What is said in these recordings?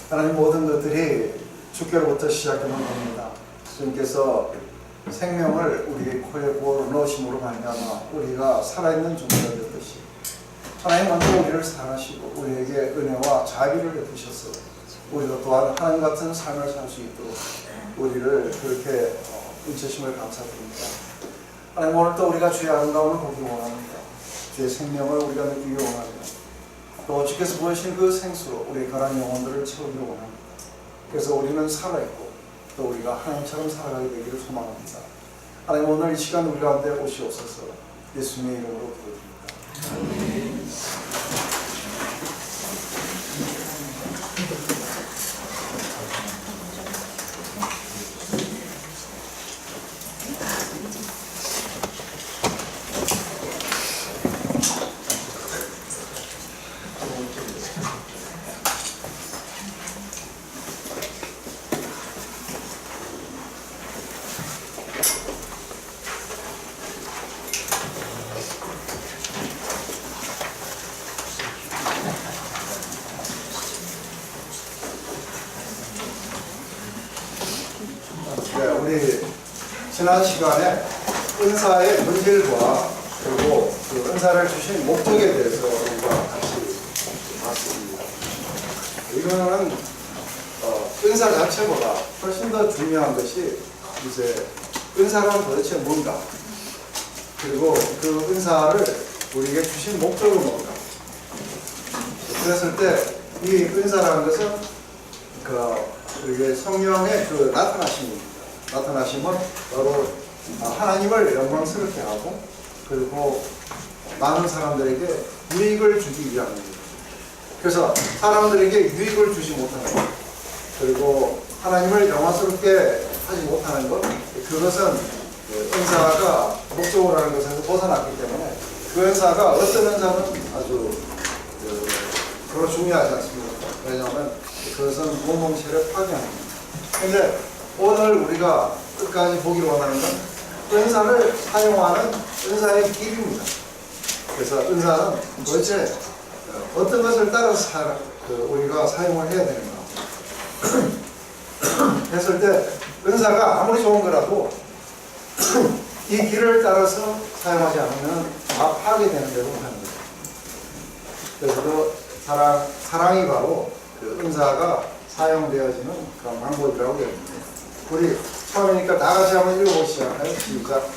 하나님 모든 것들이 주께로부터 시작되는 겁니다. 주님께서 생명을 우리 코에 부어 넣으심으로 말미암아 우리가 살아있는 존재가 되듯이 하나님 먼저 우리를 사랑하시고 우리에게 은혜와 자비를 베푸셔서 우리도 또한 하나님 같은 삶을 살 수 있도록 우리를 그렇게 인치심을 감사드립니다. 하나님 오늘도 우리가 주의 아름다움을 보기 원합니다. 주의 생명을 우리가 느끼기 원합니다. 또 주께서 보여주신 그 생수로 우리의 가난 영혼들을 채우기를 원합니다. 그래서 우리는 살아있고 또 우리가 하나님처럼 살아가게 되기를 소망합니다. 하나님 오늘 이 시간 우리 가운데 오시옵소서. 예수님의 이름으로 기도드립니다. 우리 지난 시간에 은사의 본질과 그리고 그 은사를 주신 목적에 대해서 우리가 같이 봤습니다. 이거는 은사 자체보다 훨씬 더 중요한 것이 이제 은사란 도대체 뭔가, 그리고 그 은사를 우리에게 주신 목적은 뭔가. 그랬을 때 이 은사라는 것은 이게 성령의 그 나타나심입니다. 나타나심은 바로 하나님을 영광스럽게 하고 그리고 많은 사람들에게 유익을 주기 위함입니다. 그래서 사람들에게 유익을 주지 못하는 것, 그리고 하나님을 영광스럽게 하지 못하는 것, 그것은 은사가 목적으로 하는 것에서 벗어났기 때문에 그 은사가 어떤 은사는 아주 별로 중요하지 않습니다. 왜냐하면 그것은 공동체를 파괴합니다. 그런데 오늘 우리가 끝까지 보기로 원하는 건 은사를 사용하는 은사의 길입니다. 그래서 은사는 도대체 어떤 것을 따라서 우리가 사용을 해야 되는가 했을 때 은사가 아무리 좋은 거라도 이 길을 따라서 사용하지 않으면 다 파괴되는 대로 하는 거죠. 그래서 그 사랑이 바로 그 은사가 사용되어지는 그런 방법이라고 됩니다. 우리 처음이니까 다 같이 한번 읽어보시죠. 시작.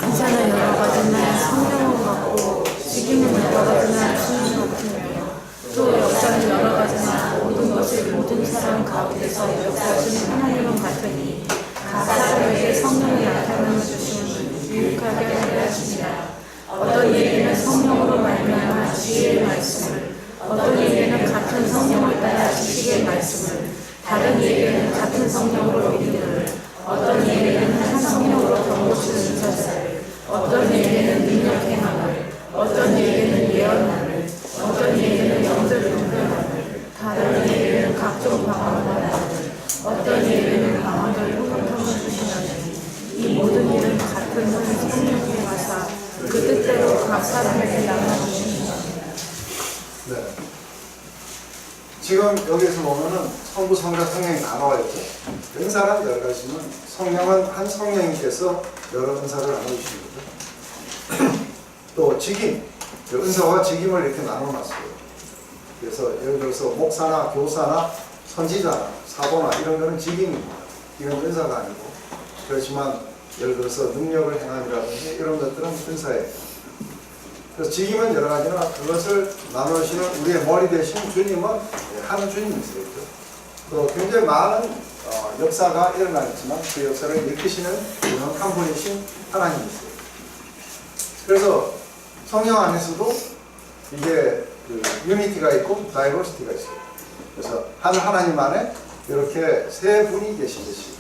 은사는 여러 가지나 성령은 같고 직임은 여러 가지나 충분히 같으며 또 역사는 여러 가지나 모든 것을 모든 사람 가운데서 역사하시는 하나님은 같으니 각 사람에게 성령이 나타나는 주시는 유익하게 하려 하시니라. 어떤 이에게는 성령으로 말미암아 지혜의 말씀을, 어떤 이에게는 같은 성령을 따라 지식의 말씀을, 다른 이에게는 같은 성령으로 믿음을, 어떤 이에게는 한 성령으로 덧붙이는 은사를, 어떤 이에게는 능력 행함을, 어떤 이에게는 예언함을, 어떤 이에게는 영들 분별함을, 다른 이에게는 각종 방언을 하음을, 어떤 이에게는 방언을 통역함을 주시나니 이 모든 일은 같은 성령이 하사 그 뜻대로 각 사람에게 나눠주시니라. 네. 지금 여기에서 보면은 성부, 성자, 성령이 나눠 있죠. 은사란 여러 가지는 성령은 한 성령님께서 여러 은사를 나눠주신 거죠. 또 직임, 은사와 직임을 이렇게 나눠놨어요. 그래서 예를 들어서 목사나 교사나 선지자나 사도나 이런 거는 직임입니다. 이건 은사가 아니고, 그렇지만 예를 들어서 능력을 행함이라든지 이런 것들은 은사예요. 그래서 직임은 여러 가지나 그것을 나누시는 우리의 머리 대신 주님은 한 주님이세요. 또 굉장히 많은 역사가 일어나겠지만 그 역사를 일으키시는 한 분이신 하나님이세요. 그래서 성령 안에서도 이게 그 유니티가 있고 다이버시티가 있어요. 그래서 한 하나님 안에 이렇게 세 분이 계신 것이.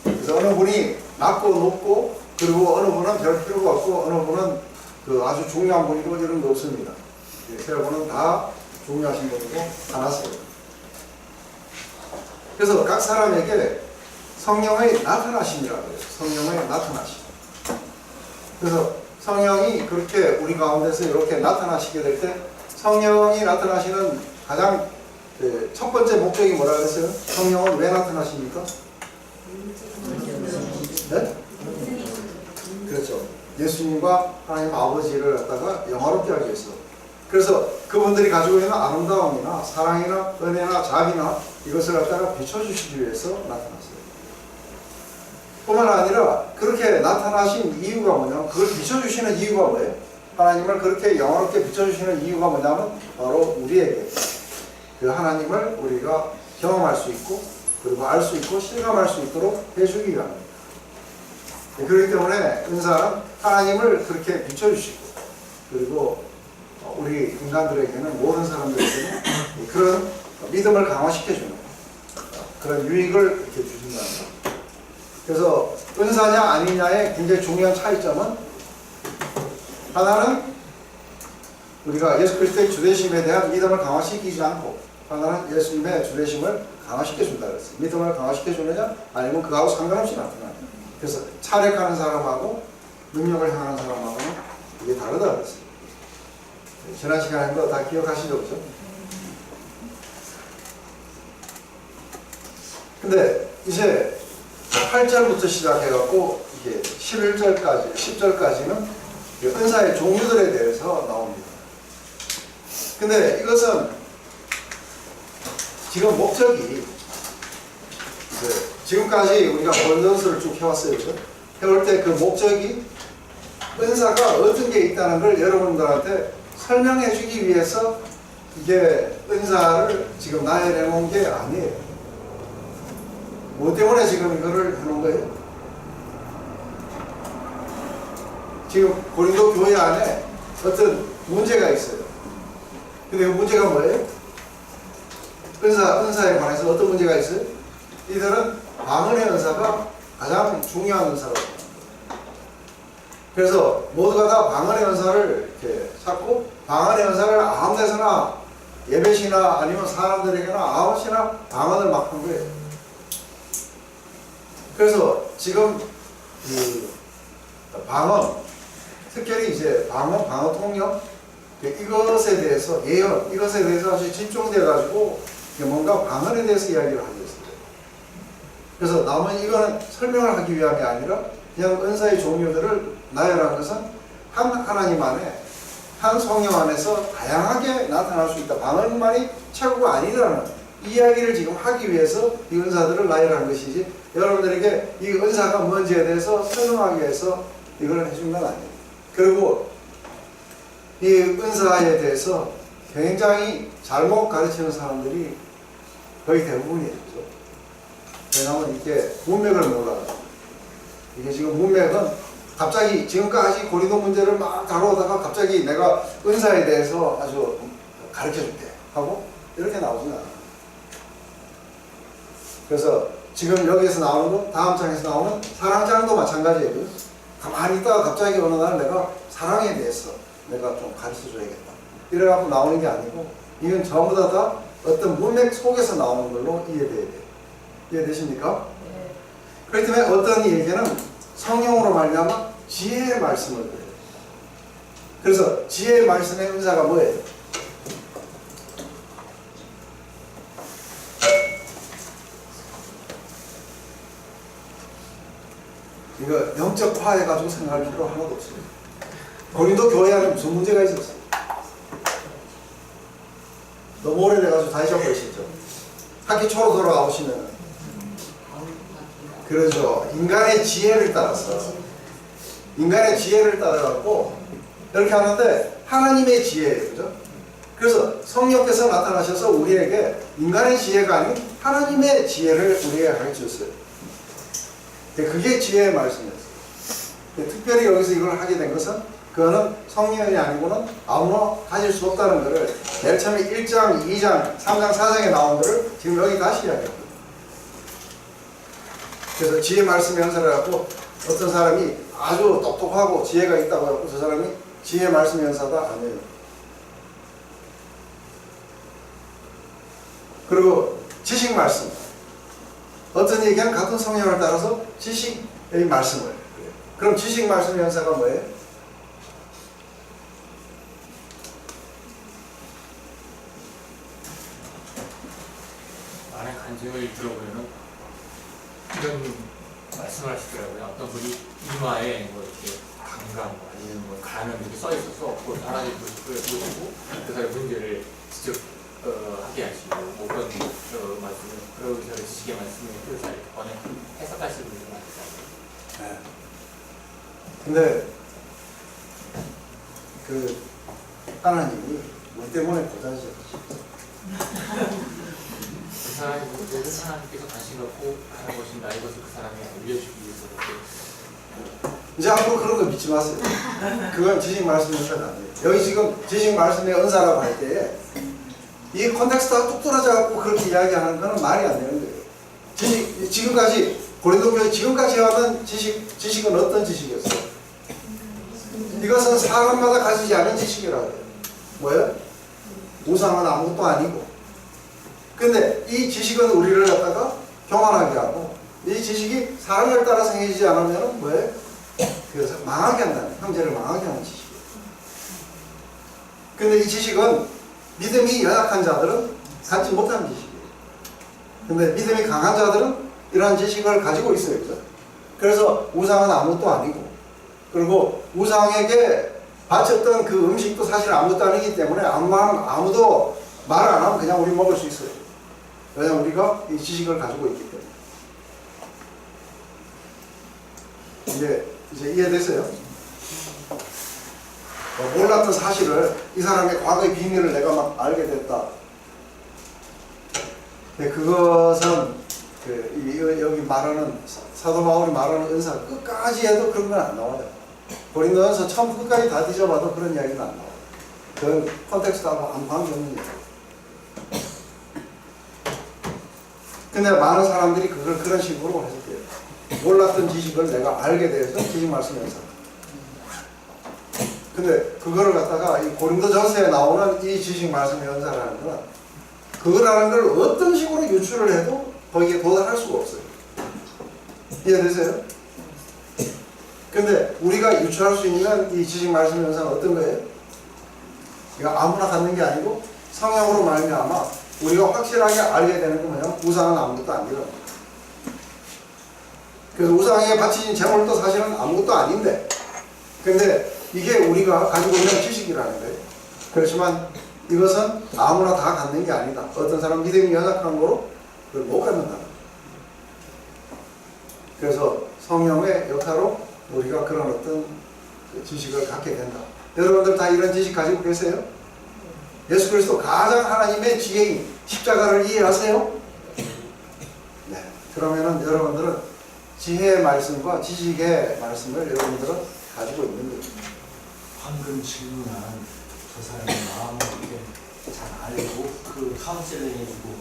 그래서 어느 분이 낮고 높고 그리고 어느 분은 별 필요가 없고 어느 분은 그 아주 중요한 분이고 이런 거 없습니다. 세 분은 다 중요하신 분이고 하나세요. 그래서 각 사람에게 성령의 나타나심이라고 해요. 성령의 나타나심. 그래서 성령이 그렇게 우리 가운데서 이렇게 나타나시게 될 때 성령이 나타나시는 가장 첫 번째 목적이 뭐라 그랬어요? 성령은 왜 나타나십니까? 네? 그렇죠. 예수님과 하나님 아버지를 갖다가 영화롭게 하기 위해서. 그래서 그분들이 가지고 있는 아름다움이나 사랑이나 은혜나 자비나 이것을 갖다가 비춰주시기 위해서 나타났어요. 뿐만 아니라 그렇게 나타나신 이유가 뭐냐면, 그걸 비춰주시는 이유가 뭐예요? 하나님을 그렇게 영화롭게 비춰주시는 이유가 뭐냐면 바로 우리에게 그 하나님을 우리가 경험할 수 있고 그리고 알 수 있고 실감할 수 있도록 해주기 위함입니다. 그렇기 때문에 은사는 하나님을 그렇게 비춰주시고 그리고 우리 인간들에게는, 모든 사람들에게는 그런 믿음을 강화시켜주는 그런 유익을 이렇게 주신다는 것. 그래서 은사냐 아니냐의 굉장히 중요한 차이점은, 하나는 우리가 예수 그리스도의 주되심에 대한 믿음을 강화시키지 않고, 하나는 예수님의 주되심을 강화시켜준다 그랬어요. 믿음을 강화시켜주느냐 아니면 그거하고 상관없이 나타나냐. 그래서 차례하는 사람하고 능력을 향하는 사람하고는 이게 다르다 그랬어요. 지난 시간에 다 기억하시죠? 그죠? 근데 이제 8절부터 시작해갖고 이게 11절까지, 10절까지는 은사의 종류들에 대해서 나옵니다. 근데 이것은 지금 목적이, 지금까지 우리가 본전서를 쭉 해왔어요. 그죠? 해올 때 그 목적이 은사가 어떤 게 있다는 걸 여러분들한테 설명해 주기 위해서 이게 은사를 지금 나열해 놓은 게 아니에요. 뭐 때문에 지금 이거를 해놓은 거예요? 지금 고린도 교회 안에 어떤 문제가 있어요. 근데 그 문제가 뭐예요? 은사에 관해서 어떤 문제가 있어요? 이들은 방언의 은사가 가장 중요한 은사라고 합니다. 그래서 모두가 다 방언의 은사를 이렇게 찾고, 방언의 은사를 아무 데서나 예배시나 아니면 사람들에게나 아무시나 방언을 막 한 거예요. 그래서 지금 그 방언, 특별히 이제 방언 통역, 이것에 대해서, 예언, 이것에 대해서 아주 집중되어가지고 뭔가 방언에 대해서 이야기를 하고 있어요. 그래서 남은 이거는 설명을 하기 위함이 아니라 그냥 은사의 종류들을 나열한 것은 한 하나님 안에, 한 성령 안에서 다양하게 나타날 수 있다. 방언만이 최고가 아니라는 이야기를 지금 하기 위해서 이 은사들을 나열한 것이지, 여러분들에게 이 은사가 뭔지에 대해서 설명하기 위해서 이걸 해준 건 아니에요. 그리고 이 은사에 대해서 굉장히 잘못 가르치는 사람들이 거의 대부분이에요. 왜냐하면 이게 문맥을 몰라요. 이게 지금 문맥은 갑자기 지금까지 고린도 문제를 막 다루다가 갑자기 내가 은사에 대해서 아주 가르쳐줄게 하고 이렇게 나오진 않아요. 그래서 지금 여기에서 나오는 거, 다음 장에서 나오는 사랑장도 마찬가지예요. 가만히 있다가 갑자기 어느 날 내가 사랑에 대해서 내가 좀 가르쳐줘야겠다 이래갖고 나오는 게 아니고, 이건 전부 다 어떤 문맥 속에서 나오는 걸로 이해돼야 돼요. 이해되십니까? 네. 그렇기 때문에 어떤 얘기는 성령으로 말미암아 지혜의 말씀을 그래요. 그래서 지혜의 말씀의 은사가 뭐예요? 이거 영적화해가지고 생각할 필요 하나도 없어요. 고린도 교회 안에 무슨 문제가 있었어요? 너무 오래돼가지고 다 잊어버리시죠? 학기 초로 돌아오시면, 그러죠. 인간의 지혜를 따라서, 인간의 지혜를 따라갖고 이렇게 하는데 하나님의 지혜예요. 그죠? 그래서 성령께서 나타나셔서 우리에게 인간의 지혜가 아닌 하나님의 지혜를 우리에게 가르쳐줬어요. 그게 지혜의 말씀이었어요. 특별히 여기서 이걸 하게 된 것은, 그거는 성령이 아니고는 아무나 가질 수 없다는 것을 맨 처음에 1장, 2장, 3장, 4장에 나온 것을 지금 여기 다시 이야기합니다. 그래서 지혜 말씀 연설을 갖고 어떤 사람이 아주 똑똑하고 지혜가 있다고 하고 저 사람이 지혜 말씀 연사다 아니에요. 그리고 지식 말씀, 어떤 얘기는 같은 성향을 따라서 지식의 말씀을 그래요. 그럼 지식 말씀 연사가 뭐예요? 간증을 들어보면은 이런 말씀을 하시더라고요. 어떤 분이 이마에 뭐 이렇게 강간 아니면 뭐 간을 이렇게 써 있어서 그 사람이 그걸 보시고 그 사람의 문제를 직접 하게 하시고 뭐 그런 말씀을 그런 의사를 지식의 말씀을 잘 번에 해석하시는 분이 많잖아요. 네. 근데 그 하나님이 뭐 때문에 고단하셨죠? 그 사람의 문제를 하나님께서 관심 갖고 알아보신다. 이것을 그 사람이 알려주기 위해서 그렇게 이제 앞으로 그런 거 믿지 마세요. 그건 지식 말씀의 은사가 아니에요. 여기 지금 지식 말씀의 은사라고 할 때에 이 컨텍스트가 뚝 떨어져갖고 그렇게 이야기하는 거는 말이 안 되는 거예요. 지금까지 고린도 교회 지금까지 해왔던 지식은 어떤 지식이었어요? 이것은 사람마다 가지지 않은 지식이라고 해요. 뭐예요? 우상은 아무것도 아니고. 근데 이 지식은 우리를 갖다가 교만하게 하고 이 지식이 사람을 따라 생기지 않으면 뭐예요? 그래서 망하게 한다는, 형제를 망하게 하는 지식이에요. 근데 이 지식은 믿음이 연약한 자들은 갖지 못하는 지식이에요. 근데 믿음이 강한 자들은 이러한 지식을 가지고 있어요. 그죠? 그래서 우상은 아무것도 아니고, 그리고 우상에게 바쳤던 그 음식도 사실 아무것도 아니기 때문에 아무도 말 안 하면 그냥 우리 먹을 수 있어요. 왜냐면 우리가 이 지식을 가지고 있기 때문에. 이제 이해됐어요? 몰랐던 사실을, 이 사람의 과거의 비밀을 내가 막 알게 됐다. 근데 그것은 여기 말하는 사도 바울이 말하는 은사 끝까지 해도 그런 건 안 나와요. 고린도전서 처음 끝까지 다 뒤져봐도 그런 이야기는 안 나와요. 그건 컨텍스트하고 아무 관계없는 얘기예요. 근데 많은 사람들이 그걸 그런 식으로 해석해요. 몰랐던 지식을 내가 알게 돼서 지식 말씀 연사. 근데 그거를 갖다가 이 고린도전서에 나오는 이 지식 말씀 연사라는 건 그거라는 걸 어떤 식으로 유출을 해도 거기에 도달할 수가 없어요. 이해되세요? 근데 우리가 유출할 수 있는 이 지식 말씀 연사는 어떤 거예요? 이거 아무나 갖는 게 아니고 성령으로 말미암아 우리가 확실하게 알게 되는 건 뭐냐면 우상은 아무것도 아니라는 거예요. 그래서 우상에 바치진 제물도 사실은 아무것도 아닌데, 근데 이게 우리가 가지고 있는 지식이라는 거예요. 그렇지만 이것은 아무나 다 갖는 게 아니다. 어떤 사람 믿음이 연약한 거로 그걸 못 갖는다. 그래서 성령의 역사로 우리가 그런 어떤 지식을 갖게 된다. 여러분들 다 이런 지식 가지고 계세요? 예수 그리스도 가장 하나님의 지혜인 십자가를 이해하세요? 네. 그러면은 여러분들은 지혜의 말씀과 지식의 말씀을 여러분들은 가지고 있는 거예요. 방금 질문한 저 사람의 마음을 이렇게 잘 알고 그 카운셀링 해주고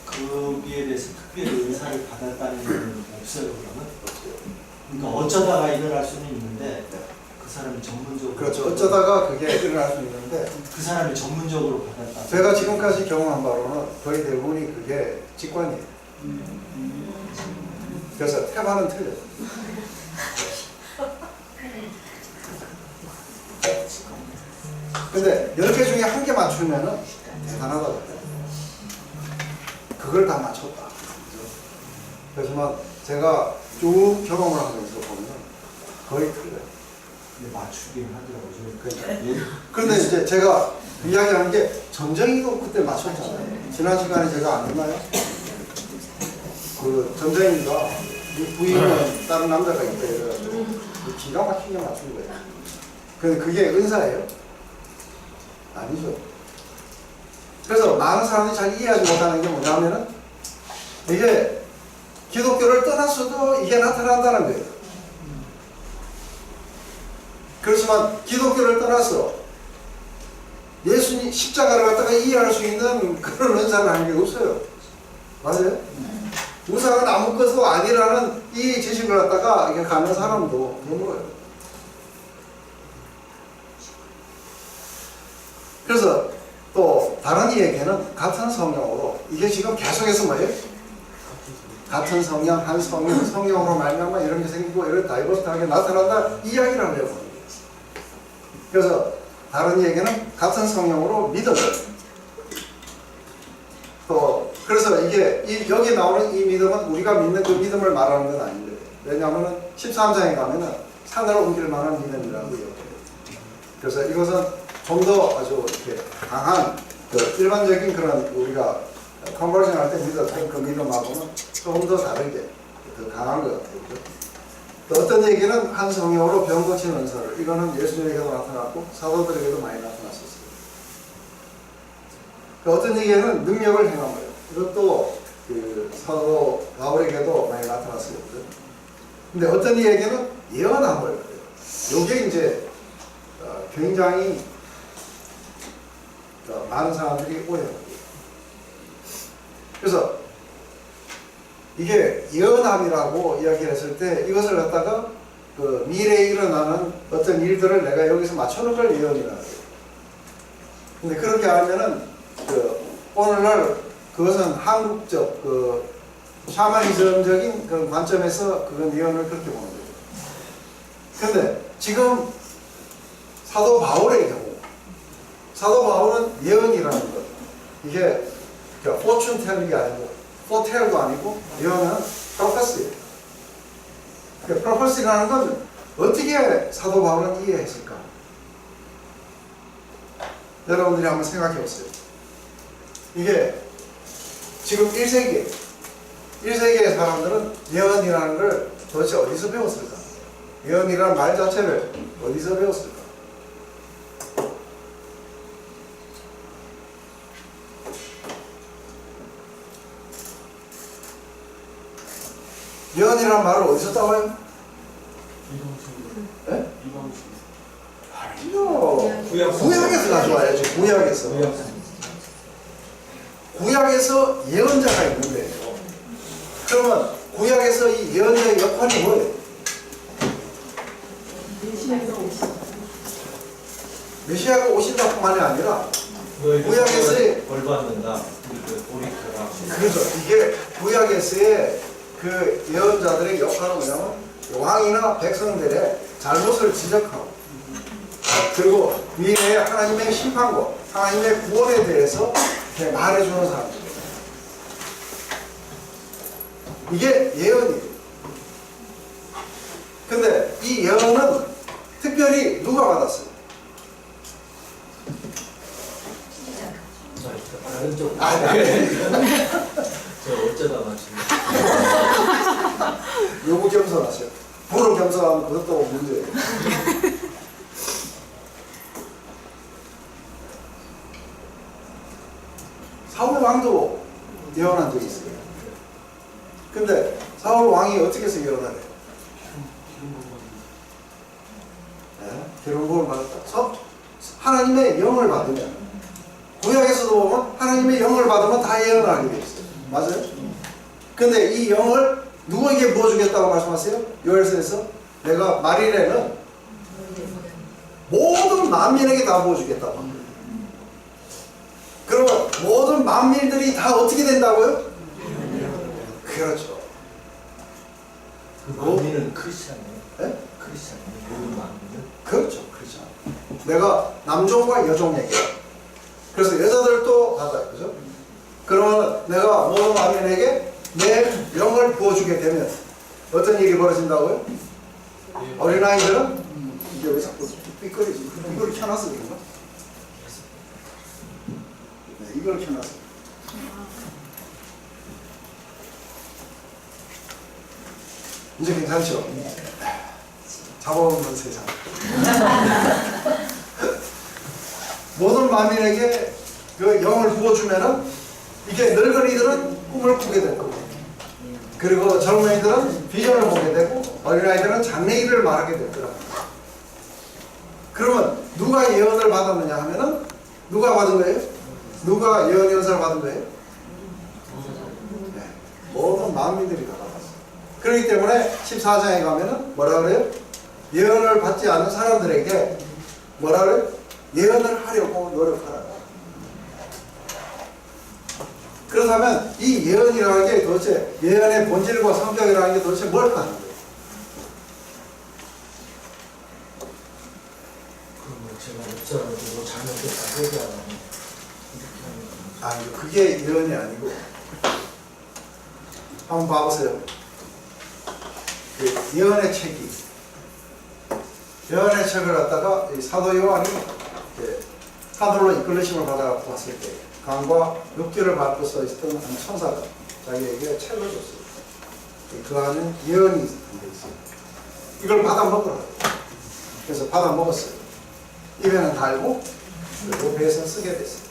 거기에 대해서 특별히 은사를 받았다는 건 없어요. 그러면? 그러니까 어쩌다가 일어날 수는 있는데 그 사람이 전문적으로 그렇죠. 어쩌다가 그게 일어날 수 있는데 그 사람이 전문적으로 받았다. 제가 지금까지 경험한 바로는 거의 대부분이 그게 직관이에요. 그래서 테마는 틀려요. 근데 10개 중에 1개 맞추면은 대단하다고 해요. 그걸 다 맞췄다. 그렇지만 제가 쭉 경험을 하면서 보면 거의 틀려요. 근데 맞추긴 하더라고요. 그러니까. 그런데 이제 제가 이야기하는 게 전쟁이도 그때 맞췄잖아요. 지난 시간에 제가 안 했나요? 그 전쟁이가 부인은 다른 남자가 있다 이래가지고 기가 막히게 맞춘 거예요. 근데 그게 은사예요? 아니죠. 그래서 많은 사람들이 잘 이해하지 못하는 게 뭐냐면은 이게 기독교를 떠났어도 이게 나타난다는 거예요. 그렇지만 기독교를 떠나서 예수님 십자가를 갖다가 이해할 수 있는 그런 은사를 하는 게 없어요. 맞아요? 우상은 아무것도 아니라는 이 지식을 갖다가 이렇게 가는 사람도 드물어요. 그래서 또 다른 이에게는 같은 성령으로 이게 지금 계속해서 뭐예요? 같은 성령, 한 성령, 성령으로 말미암아 이런 게 생기고 이런 다이버스하게 나타난다 이 이야기를 하려고 합니다. 그래서 다른 이에게는 같은 성령으로 믿음을 또 그래서 이게 여기 나오는 이 믿음은 우리가 믿는 그 믿음을 말하는 건 아닌데, 왜냐하면 13장에 가면은 산을 옮길 만한 믿음이라고 이야기해요. 그래서 이것은 좀 더 아주 이렇게 강한 그 일반적인 그런 우리가 컨버전 할 때 믿었던 그 믿음하고는 좀 더 다르게 더 강한 것 같아요. 또 어떤 얘기는 한 성령으로 병 고치는 은사를, 이거는 예수님에게도 나타났고 사도들에게도 많이 나타났었어요. 또 어떤 얘기는 능력을 행한 거예요. 이것도 그 사도 바울에게도 많이 나타났어요. 근데 어떤 얘기는 예언한 거예요. 이게 이제 굉장히 많은 사람들이 오해하는 거예요. 그래서 이게 예언함이라고 이야기를 했을 때 이것을 갖다가 그 미래에 일어나는 어떤 일들을 내가 여기서 맞춰놓은 걸 예언이라고 해요. 근데 그렇게 하면은 그 오늘날 그것은 한국적 그 샤머니즘적인 그런 관점에서 그건 예언을 그렇게 보는 거예요. 근데 지금 사도 바울의 경우, 사도 바울은 예언이라는 것, 이게 포춘 텔링이 아니고 포텔도 아니고 예언은 프로페시예요. 프로페시라는 건 어떻게 사도 바울은 이해했을까? 여러분들이 한번 생각해 보세요. 이게 지금 1세기의 사람들은 예언이라는 걸 도대체 어디서 배웠을까? 예언이라는 말 자체를 어디서 배웠을까? 예언이라는 말을 어디서 따와요? 네? 아니요. 구약에서 가져와야죠. 구약에서 예언자가 있는데요. 그러면 구약에서 이 예언자의 역할이 뭐예요? 메시아가 오신다뿐만이 아니라 구약에서의 벌 받는다. 그렇죠. 이게 구약에서의 그 예언자들의 역할은 뭐냐면 왕이나 백성들의 잘못을 지적하고, 그리고 미래의 하나님의 심판과 하나님의 구원에 대해서 이렇게 말해주는 사람들이에요. 이게 예언이에요. 근데 이 예언은 특별히 누가 받았어요? 다른 쪽. 저 어쩌다 맞추네. 요거 겸손하세요. 불을 겸손하면 그것도 문제예요. 사울 왕도 예언한 적이 있어요. 근데 사울 왕이 어떻게 해서 예언을 해요? 기름 부음을 받았다. 하나님의 영을 받으면, 구약에서도 보면 하나님의 영을 받으면 다 예언하게 되어 있어요. 맞아요? 근데 이 영을 누구에게 부어주겠다고 말씀하세요? 요엘서에서 내가 말일에는 모든 만민에게 다 부어주겠다고. 그러면 모든 만민들이 다 어떻게 된다고요? 그렇죠. 그 만민은 크리스찬이에요. 네? 크리스찬이에요. 모든 만민은. 그렇죠. 그렇죠. 내가 남종과 여종 얘기야. 그래서 여자들도 받아요. 그죠? 그러면 내가 모든 만민에게 내 영을 부어주게 되면 어떤 일이 벌어진다고요? 어린아이들은 이게 왜 자꾸 삐거리지? 이걸 켜놨어 그런가? 네, 이걸 켜놨어. 이제 괜찮죠? 잡아먹는 세상. 모든 만민에게 그 영을 부어주면은 이게 늙은이들은 꿈을 꾸게 될 거고, 그리고 젊은이들은 비전을 보게 되고, 어린아이들은 장래일을 말하게 될 거라. 그러면 누가 예언을 받았느냐 하면은 누가 받은 거예요? 누가 예언 연사를 받은 거예요? 네, 모든 만민들이 다 받았어요. 그렇기 때문에 14장에 가면은 뭐라 그래요? 예언을 받지 않은 사람들에게 뭐라 그래요? 예언을 하려고 노력하라. 그렇다면 이 예언이라는 게 도대체, 예언의 본질과 성격이라는 게 도대체 뭘 하는 거예요? 그러면 제가 역사를 잘못했다 회개하라는 이렇게 하는 거예요. 아니, 그게 예언이 아니고, 한번 봐보세요. 그 예언의 책이, 예언의 책을 갖다가 이 사도 요한이 이렇게 하늘로 이끌리심을 받아 왔을 때 강과 육지를 밟고 써 있었던 한 천사가 자기에게 책을 줬어요. 그 안에 예언이 담겨 있어요. 이걸 받아 먹으라. 그래서 받아 먹었어요. 입에는 달고 그리고 배에서 쓰게 됐어요.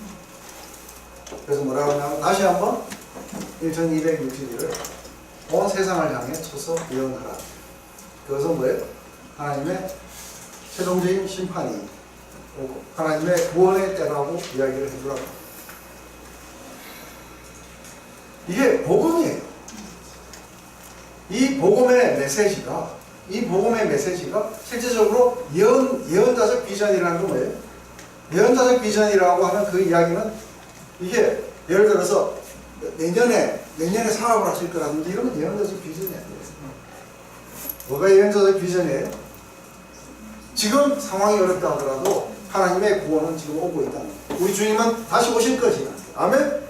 그래서 뭐라고 하냐면 다시 한번 1260일을 온 세상을 향해 쳐서 예언하라. 그것은 뭐예요? 하나님의 최종적인 심판이 오고 하나님의 구원의 때라고 이야기를 해주라고. 이게 복음이에요. 이 복음의 메시지가 실제적으로 예언자적 비전이라는 건 뭐예요? 예언자적 비전이라고 하는 그 이야기는 이게 예를 들어서 내년에 사업을 하실 거라든지 이러면 예언자적 비전이 아니에요. 뭐가 예언자적 비전이에요? 지금 상황이 어렵다 하더라도 하나님의 구원은 지금 오고 있다는 거예요. 우리 주님은 다시 오실 것이다. 아멘?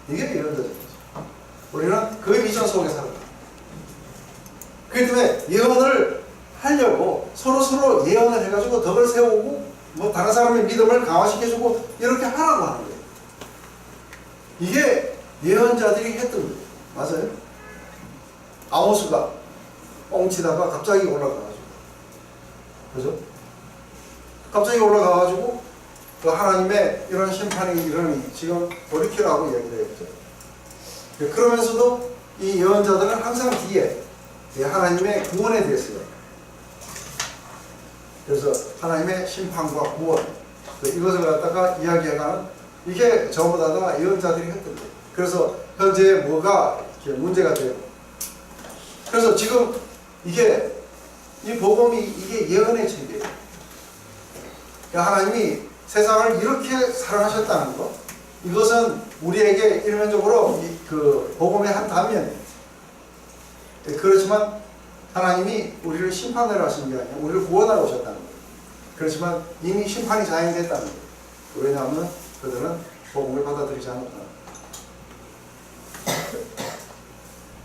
이게 예언자적 비전. 우리는 그 비전 속에 살아요. 그렇기 때문에 예언을 하려고 서로 예언을 해가지고 덕을 세우고 뭐 다른 사람의 믿음을 강화시켜주고 이렇게 하라고 하는 거예요. 이게 예언자들이 했던 거예요. 맞아요? 아모스가 뻥치다가 갑자기 올라가가지고, 그죠? 갑자기 올라가가지고 그 하나님의 이런 심판이 이러니 지금 돌이키라고 이야기를 했죠. 그러면서도 이 예언자들은 항상 뒤에 하나님의 구원에 대해서요. 그래서 하나님의 심판과 구원 이것을 갖다가 이야기해가는 이게 전부 다 예언자들이 했던 거예요. 그래서 현재 뭐가 이렇게 문제가 돼요. 그래서 지금 이게 이 복음이 이게 예언의 책이에요. 하나님이 세상을 이렇게 사랑하셨다는 것, 이것은 우리에게 일면적으로 그 복음의 한 단면이에요. 그렇지만 하나님이 우리를 심판하러 하신 게 아니라 우리를 구원하러 오셨다는 거예요. 그렇지만 이미 심판이 자행됐다는 거예요. 왜냐하면 그들은 복음을 받아들이지 않았다는 거예요.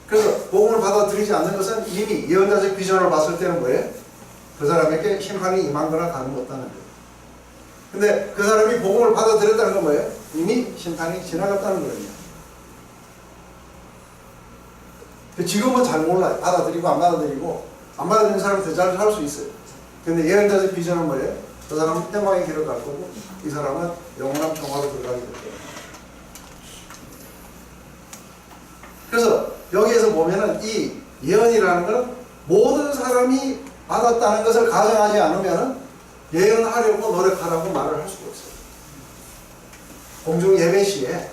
그래서 복음을 받아들이지 않는 것은 이미 예언자적 비전을 봤을 때는 뭐예요? 그 사람에게 심판이 임한 거나 다름없다는 거예요. 근데 그 사람이 복음을 받아들였다는 건 뭐예요? 이미 심판이 지나갔다는 거예요. 지금은 잘 몰라요. 받아들이고 안 받아들이고, 안 받아들이는 사람이 더 잘 살 수 있어요. 근데 예언자적 비전은 뭐예요? 그 사람은 평강의 길을 갈 거고 이 사람은 영원한 평화로 들어가게 될 거예요. 그래서 여기에서 보면은 이 예언이라는 것은 모든 사람이 받았다는 것을 가정하지 않으면은 예언하려고 노력하라고 말을 할 수가 없어요. 공중 예배 시에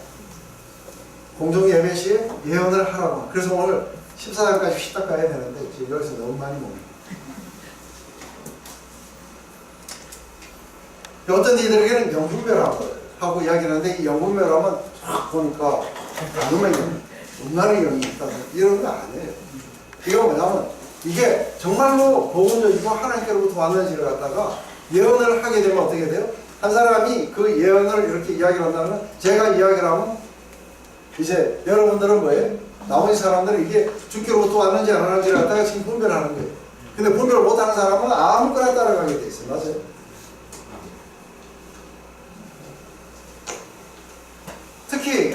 예언을 하라고. 그래서 오늘 14장까지 쉬다 가야 되는데 지금 여기서 너무 많이 mov니다. 어떤 이들에게는 영분별하고 이야기를 하는데 이 영분별하면 쫙 보니까 음란의 영이 있다 이런 거 아니에요. 이거 뭐냐면 이게 정말로 복음적이고 하나님께로부터 왔는지를 갖다가 예언을 하게 되면 어떻게 돼요? 한 사람이 그 예언을 이렇게 이야기를 한다는 건 제가 이야기를 하면 이제 여러분들은 뭐예요? 나머지 사람들은 이게 주께로부터 왔는지 안 왔는지를 갖다가 지금 분별하는 거예요. 근데 분별을 못하는 사람은 아무거나 따라가게 돼 있어요. 맞아요? 특히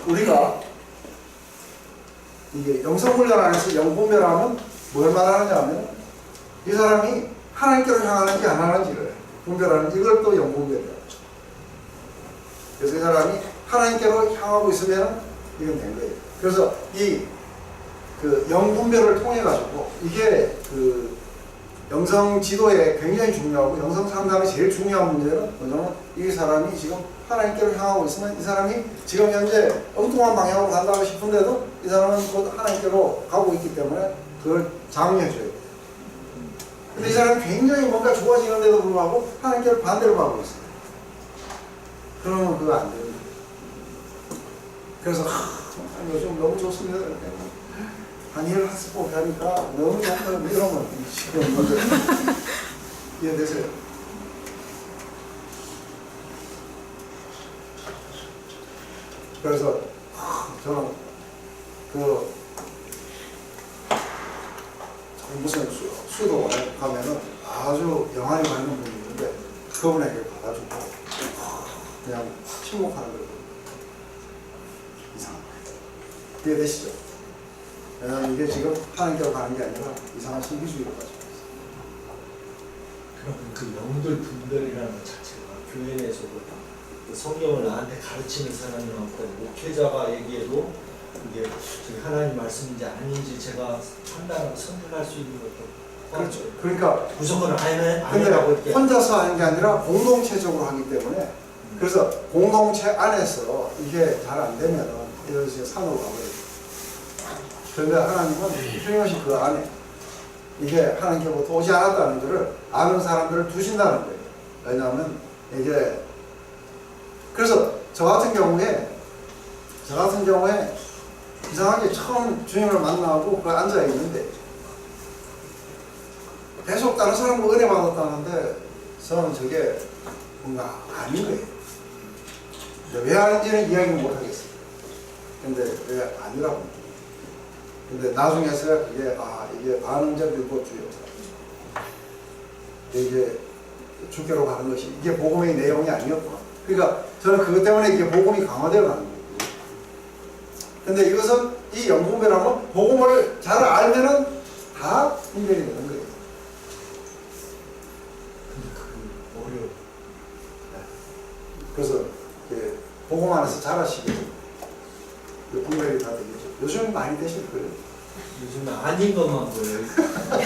우리가 이게 영성훈련 안에서 영분별하면 뭘 말하느냐 하면 이 사람이 하나님께로 향하는지 안 하는지를 분별하는 이걸 또 영분별이라고 하죠. 그래서 이 사람이 하나님께로 향하고 있으면 이건 된 거예요. 그래서 이 영분별을 통해 가지고 이게 영성 지도에 굉장히 중요하고 영성 상담의 제일 중요한 문제는 뭐냐면 이 사람이 지금 하나님께로 향하고 있으면 이 사람이 지금 현재 엉뚱한 방향으로 간다고 싶은데도 이 사람은 곧 하나님께로 가고 있기 때문에 그걸 장려해줘야 돼요. 근데 이 사람이 굉장히 뭔가 좋아지는데도 불구하고 하나님께로 반대로 가고 있어요. 그러면 그거 안 됩니다. 그래서 요즘 너무 좋습니다. 다니엘 학습법 하니까 너무 좋다 이러면 지금 먼저 이해되세요? 그래서 저는 그 무슨 수도원에 가면은 아주 영향이 많은 분이 있는데 그분에게 가가지고 그냥 침묵하는 거예요. 이상한 거예요. 이해되시죠? 왜냐하면 이게 지금 하나님께로 가는 게 아니라 이상한 신비주의로 가지고 그러면 그 영들 분별이라는 것 자체가 교회 내에서도 그 성경을 나한테 가르치는 사람이 없고 목회자가 얘기해도 이게 저기 하나님 말씀인지 아닌지 제가 선택할 수 있는 것도 그렇죠. 그러니까 무조건 근데 아니라고 이렇게 혼자서 하는 게 아니라 공동체적으로 하기 때문에 그래서 공동체 안에서 이게 잘 안 되면은 이런 식의 산으로 가버려요. 그런데 하나님은 틀림없이 그 안에 이게 하나님께로부터 오지 않았다는 것을 아는 사람들을 두신다는 거예요. 왜냐하면 이게 그래서 저 같은 경우에 이상하게 처음 주님을 만나고 그 앉아 있는데 계속 다른 사람과 은혜 받았다는데 저는 저게 뭔가 아닌 거예요. 왜 아닌지는 이야기는 못 하겠어요. 근데 왜 아니라고. 근데 나중에서야 그게 이게 반응적 율법주의. 이게 주께로 가는 것이 이게 복음의 내용이 아니었구나. 그러니까 저는 그것 때문에 이게 복음이 강화되어 가는 거예요. 근데 이것은 이 영분별하면 복음을 잘 알면은 다 분별이 되는 거예요. 근데 그게 어려워. 그래서 복음 안에서 잘하시게 분별이 다 되겠죠. 요즘 많이 되실 거예요. 요즘은 아닌 것만 보여요.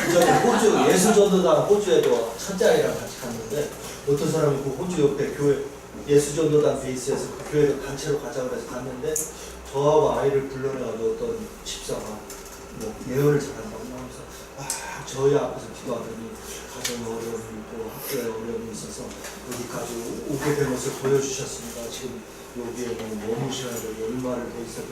그전에 호주 예수전도단 호주에도 첫째아이랑 같이 갔는데 어떤 사람이 그 호주 옆에 교회 예수전도단 베이스에서 그 교회를 단체로 가자고 해서 갔는데 저하고 아이를 불러내가지고 어떤 집사가 뭐 예언을 잘한다고 하면서 저희 앞에서 기도하더니 가정에 어려움이 있고 학교에 어려움이 있어서 여기까지 오게 된 것을 보여주셨습니다. 지금 여기에 뭐 머무셔야 되고 얼마를 돼 있어도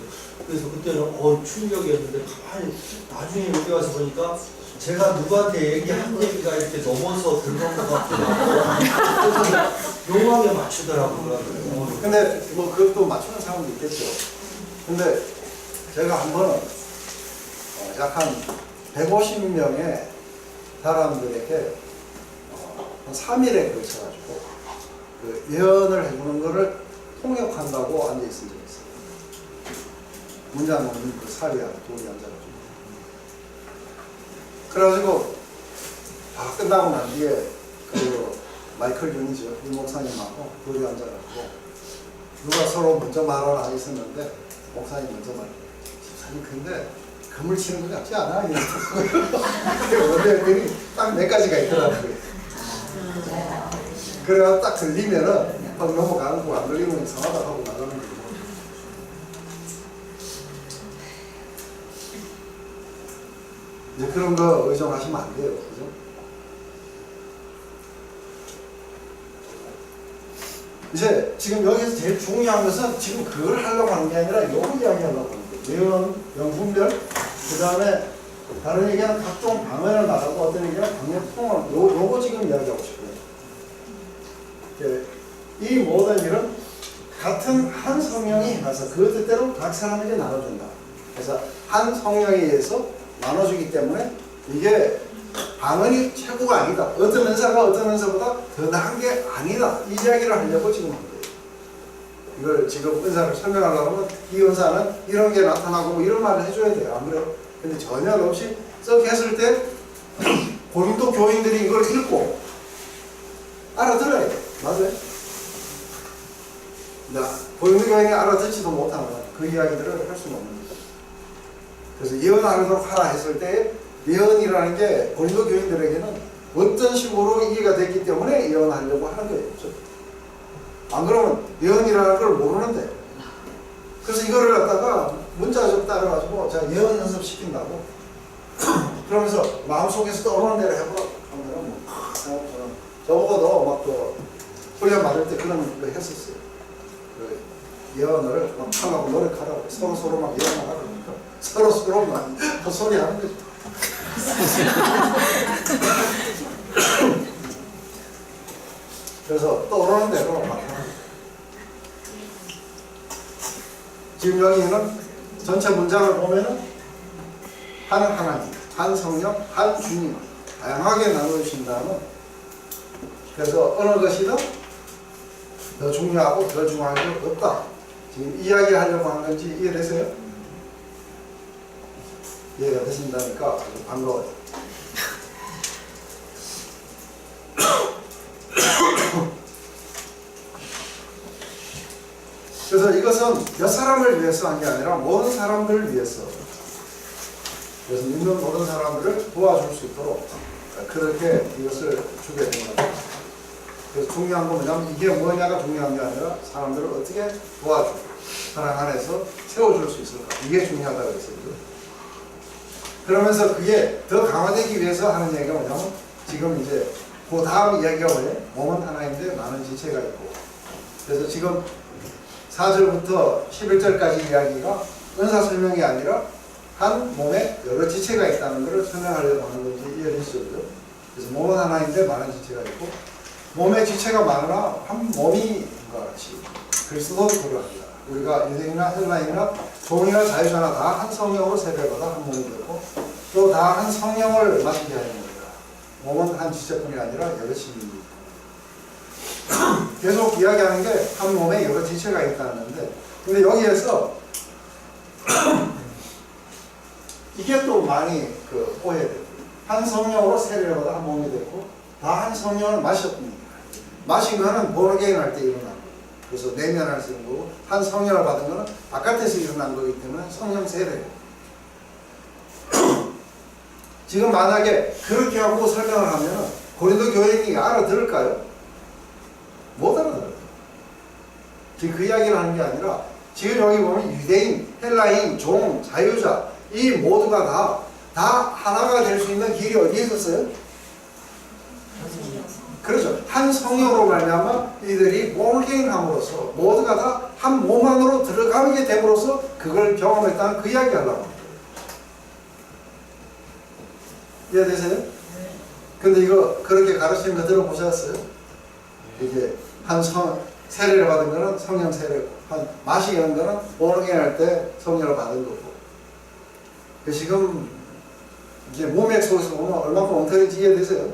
그래서 그때는 충격이었는데 가만히 나중에 여기 와서 보니까 제가 누구한테 얘기한 얘기가 이렇게 넘어서 들어간 것 같기도 하고 용하게 맞추더라고요. 근데 뭐 그것도 맞추는 사람도 있겠죠. 근데 제가 한 번은 약 한 150명의 사람들에게 한 3일에 걸쳐가지고 그 예언을 해주는 거를 통역한다고 앉아있은 적이 있어요. 문장 없는 그 사리야 돈이 앉아가지고. 그래가지고 다 끝나고 난 뒤에 그 마이클 윤이죠. 이 목사님하고 둘이 앉아가지고 누가 서로 먼저 말을 안 했었는데 목사님 먼저 말해요. 집사님 근데 금을 치는 것 같지 않아? 원래 딱 몇 가지가 있더라고요. 그래가 딱 들리면은 막 넘어가는 거 안 들리면 이상하다 하고 나가는 거고. 이제 그런 거 의존하시면 안 돼요. 그죠? 이제 지금 여기서 제일 중요한 것은 지금 그걸 하려고 하는 게 아니라 요걸 이야기하려고 하는 거예요. 예언, 영분별, 그 다음에 다른 얘기는 각종 방언을 말하고 어떤 얘기는 방언통을 요거 지금 이야기하고 싶어요. 이 모든 일은 같은 한 성령이 해서 그 뜻대로 각 사람에게 나눠준다. 그래서 한 성령에 의해서 나눠주기 때문에 이게 방언이 최고가 아니다. 어떤 은사가 어떤 은사보다 더 나은 게 아니다. 이 이야기를 하려고 지금 한 거예요. 이걸 지금 은사를 설명하려고 하면 이 은사는 이런 게 나타나고 뭐 이런 말을 해줘야 돼요. 안 그래요? 근데 전혀 없이 썩 했을 때 고린도 교인들이 이걸 읽고 알아들어야 돼. 맞아요? 고린도 교인이 알아듣지도 못하는 그 이야기들을 할 수는 없는 거죠. 그래서 예언하도록 하라 했을 때 예언이라는 게 고린도 교인들에게는 어떤 식으로 이해가 됐기 때문에 예언하려고 하는 거예요. 그렇죠? 안 그러면 예언이라는 걸 모르는데. 그래서 이거를 갖다가 문자적 따라가지고 제가 예언 연습시킨다고 그러면서 마음속에서 떠오르는 대로 해보라고 하면 저보고도 막 또 훈련 받을 때 그런 거 했었어요. 그 예언을 막 하라고 노력하라고 서로 막 예언하라고 그러니까 서로 막 헛소리 하는 거죠. 그래서 떠오르는 대로 막 하는 거죠. 지금 여기는 전체 문장을 보면은 한 하나님, 한 성령, 한 주님 다양하게 나누신다면 그래서 어느 것이든 더 중요하고 더 중요한 게 없다. 지금 이야기하려고 하는 건지 이해되세요? 이해가 되신다니까 아주 반가워요. 그래서 이것은 몇 사람을 위해서 한 게 아니라 모든 사람들을 위해서, 그래서 믿는 모든 사람들을 도와줄 수 있도록 그렇게 이것을 주게 된 겁니다. 그래서 중요한 건 뭐냐면 이게 뭐냐가 중요한 게 아니라 사람들을 어떻게 도와주고 사랑 안에서 세워줄 수 있을까, 이게 중요하다고 그랬어요. 그러면서 그게 더 강화되기 위해서 하는 얘기가 뭐냐면 지금 이제 그 다음 이야기가 뭐예요? 몸은 하나인데 많은 지체가 있고, 그래서 지금 4절부터 11절까지 이야기가 은사 설명이 아니라 한 몸에 여러 지체가 있다는 것을 설명하려고 하는 건지 이해되시죠? 그래서 몸은 하나인데 많은 지체가 있고, 몸에 지체가 많으나 한 몸이과 같이 그리스도도 그러합니다. 우리가 유대인이나 헬라인이나 종이나 자유자나 다 한 성령으로 세배받아 한 몸이 되고 또 다 한 성령을 맡게 하는 겁니다. 몸은 한 지체뿐이 아니라 여러 지체입니다. 계속 이야기하는 게 한 몸에 여러 지체가 있다는데, 근데 여기에서 이게 또 많이 오해돼요. 한 성령으로 세례를 받아 한 몸이 되고 다 한 성령을 마셨습니다. 마신 거는 보르게인 할 때 일어난 거예요. 그래서 내면할 수 있는 거고, 한 성령을 받은 거는 바깥에서 일어난 거기 때문에 성령 세례예요. 지금 만약에 그렇게 하고 설명을 하면 고린도 교인이 알아들을까요? 못 알아들어요. 지금 그 이야기를 하는 게 아니라 지금 여기 보면 유대인, 헬라인, 종, 자유자 이 모두가 다 하나가 될 수 있는 길이 어디에 있었어요? 그렇죠. 한 성령으로 말미암아 이들이 born-again함으로써 모두가 다 한 몸 안으로 들어가게 됨으로써 그걸 경험했다는 그 이야기 하려고 합니다. 이해되세요? 근데 이거 그렇게 가르치는 거 들어보셨어요? 이게 세례를 받은 거는 성령 세례고, 마시게 한 거는 born-again 할 때 성령을 받은 거고. 지금 이제 몸액 속에서 보면 얼마큼 엉터리인지 이해되세요?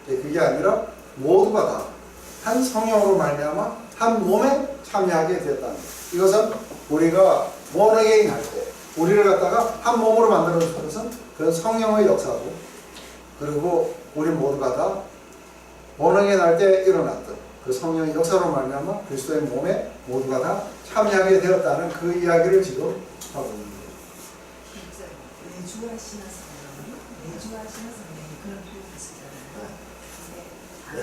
그게 아니라 모두가 다 한 성령으로 말미암아 한 몸에 참여하게 됐다는 거예요. 이것은 우리가 born-again 할 때 우리를 갖다가 한 몸으로 만들어준 것은 그건 성령의 역사고, 그리고 우리 모두가 다 born-again 할 때 일어났던 그 성령의 역사로 말미암아 그리스도의 몸에 모두가 다 참여하게 되었다는 그 이야기를 지금 하고 있는 거예요. 내주하시는 성령이 그런 표현을 쓰잖아요. 네.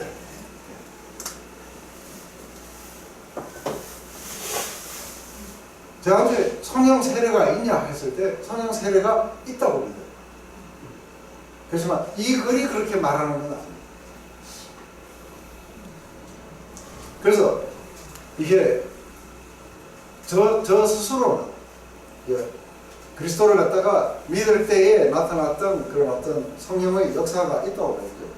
저한테 성령 세례가 있냐 했을 때 성령 세례가 있다고 봅니다. 그렇지만 이 글이 그렇게 말하는 건 아니에요. 그래서 이게 저 스스로는 그리스도를 갖다가 믿을 때에 나타났던 그런 어떤 성령의 역사가 있다고 보죠.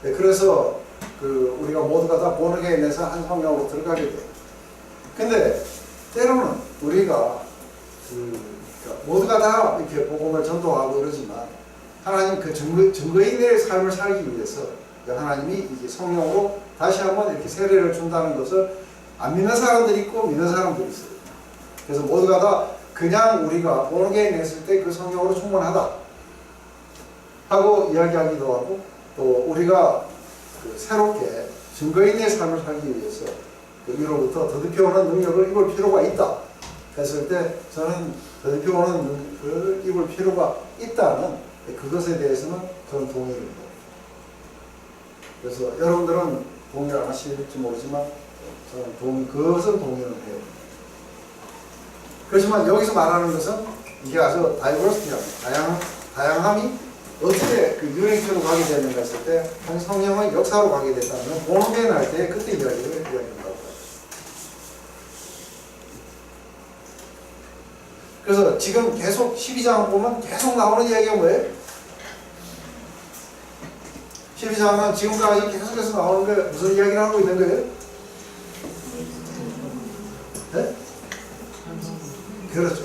네, 그래서 우리가 모두가 다 born-again에서 한 성령으로 들어가게 돼요. 근데 때로는 우리가 모두가 다 이렇게 복음을 전도하고 그러지만 하나님 그 증거인의 삶을 살기 위해서 하나님이 이제 성령으로 다시 한번 이렇게 세례를 준다는 것을 안 믿는 사람들이 있고 믿는 사람들이 있어요. 그래서 모두가 다 그냥 우리가 born-again 했을 때 그 성령으로 충분하다 하고 이야기하기도 하고, 또 우리가 새롭게 증거인의 삶을 살기 위해서 위로부터 더듬혀오는 능력을 입을 필요가 있다 했을 때 저는 더듬혀오는 능력을 입을 필요가 있다는 그것에 대해서는 저는 동의를 해요. 그래서 여러분들은 동의를 안 하실지 모르지만 저는 그것은 동의를 해요. 그렇지만 여기서 말하는 것은 이게 아주 다이버시티합니다. 다양함이 어떻게 그 유니티로 가게 되는가 했을 때 한 성령의 역사로 가게 됐다면 born-again 할 때 그때 이야기를 이야기한다고. 그래서 지금 계속 12장 보면 계속 나오는 이야기가 뭐예요? 12장은 지금까지 계속해서 나오는 게 무슨 이야기를 하고 있는 거예요? 네? 그렇죠.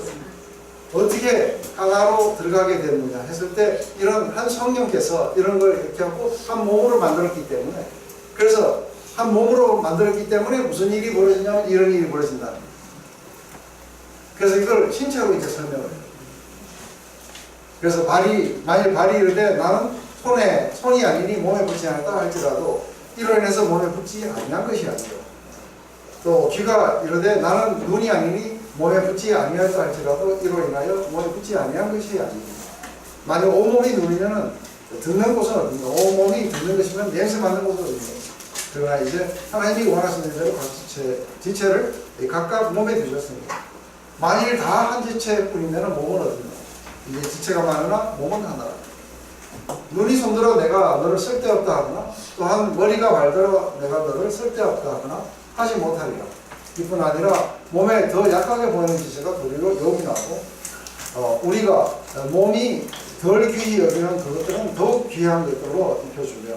어떻게 하나로 들어가게 됐느냐 했을 때 이런 한 성령께서 이런 걸 이렇게 하고 한 몸으로 만들었기 때문에 그래서 한 몸으로 만들었기 때문에 무슨 일이 벌어지냐면 이런 일이 벌어진다. 그래서 이걸 신체로 이제 설명을 해요. 그래서 만일 발이 이르되 나는 손이 아니니 몸에 붙지 않았다 할지라도 이로 인해서 몸에 붙지 아니한 것이 아니요. 또 귀가 이르되 나는 눈이 아니니 몸에 붙지 아니하였다 할지라도 이로 인하여 몸에 붙지 아니한 것이 아니요. 만약 온몸이 눈이면은 듣는 곳은 어딘가 온몸이 듣는 것이면 냄새 맡는 곳은 어딘가. 그러나 이제 하나님이 원하시는 대로 각 지체를 각각 몸에 두셨습니다. 만일 다 한 지체뿐이면 몸은 어딘가. 이게 지체가 많으나 몸은 하나라. 눈이 손들어 내가 너를 쓸데없다 하거나 또한 머리가 말들어 내가 너를 쓸데없다 하거나 하지 못하리라. 이뿐 아니라 몸에 더 약하게 보이는 지체가 도리로 여기 나오고 우리가 몸이 덜 귀히 여기는 그것들은 더욱 귀한 것들로 입혀주며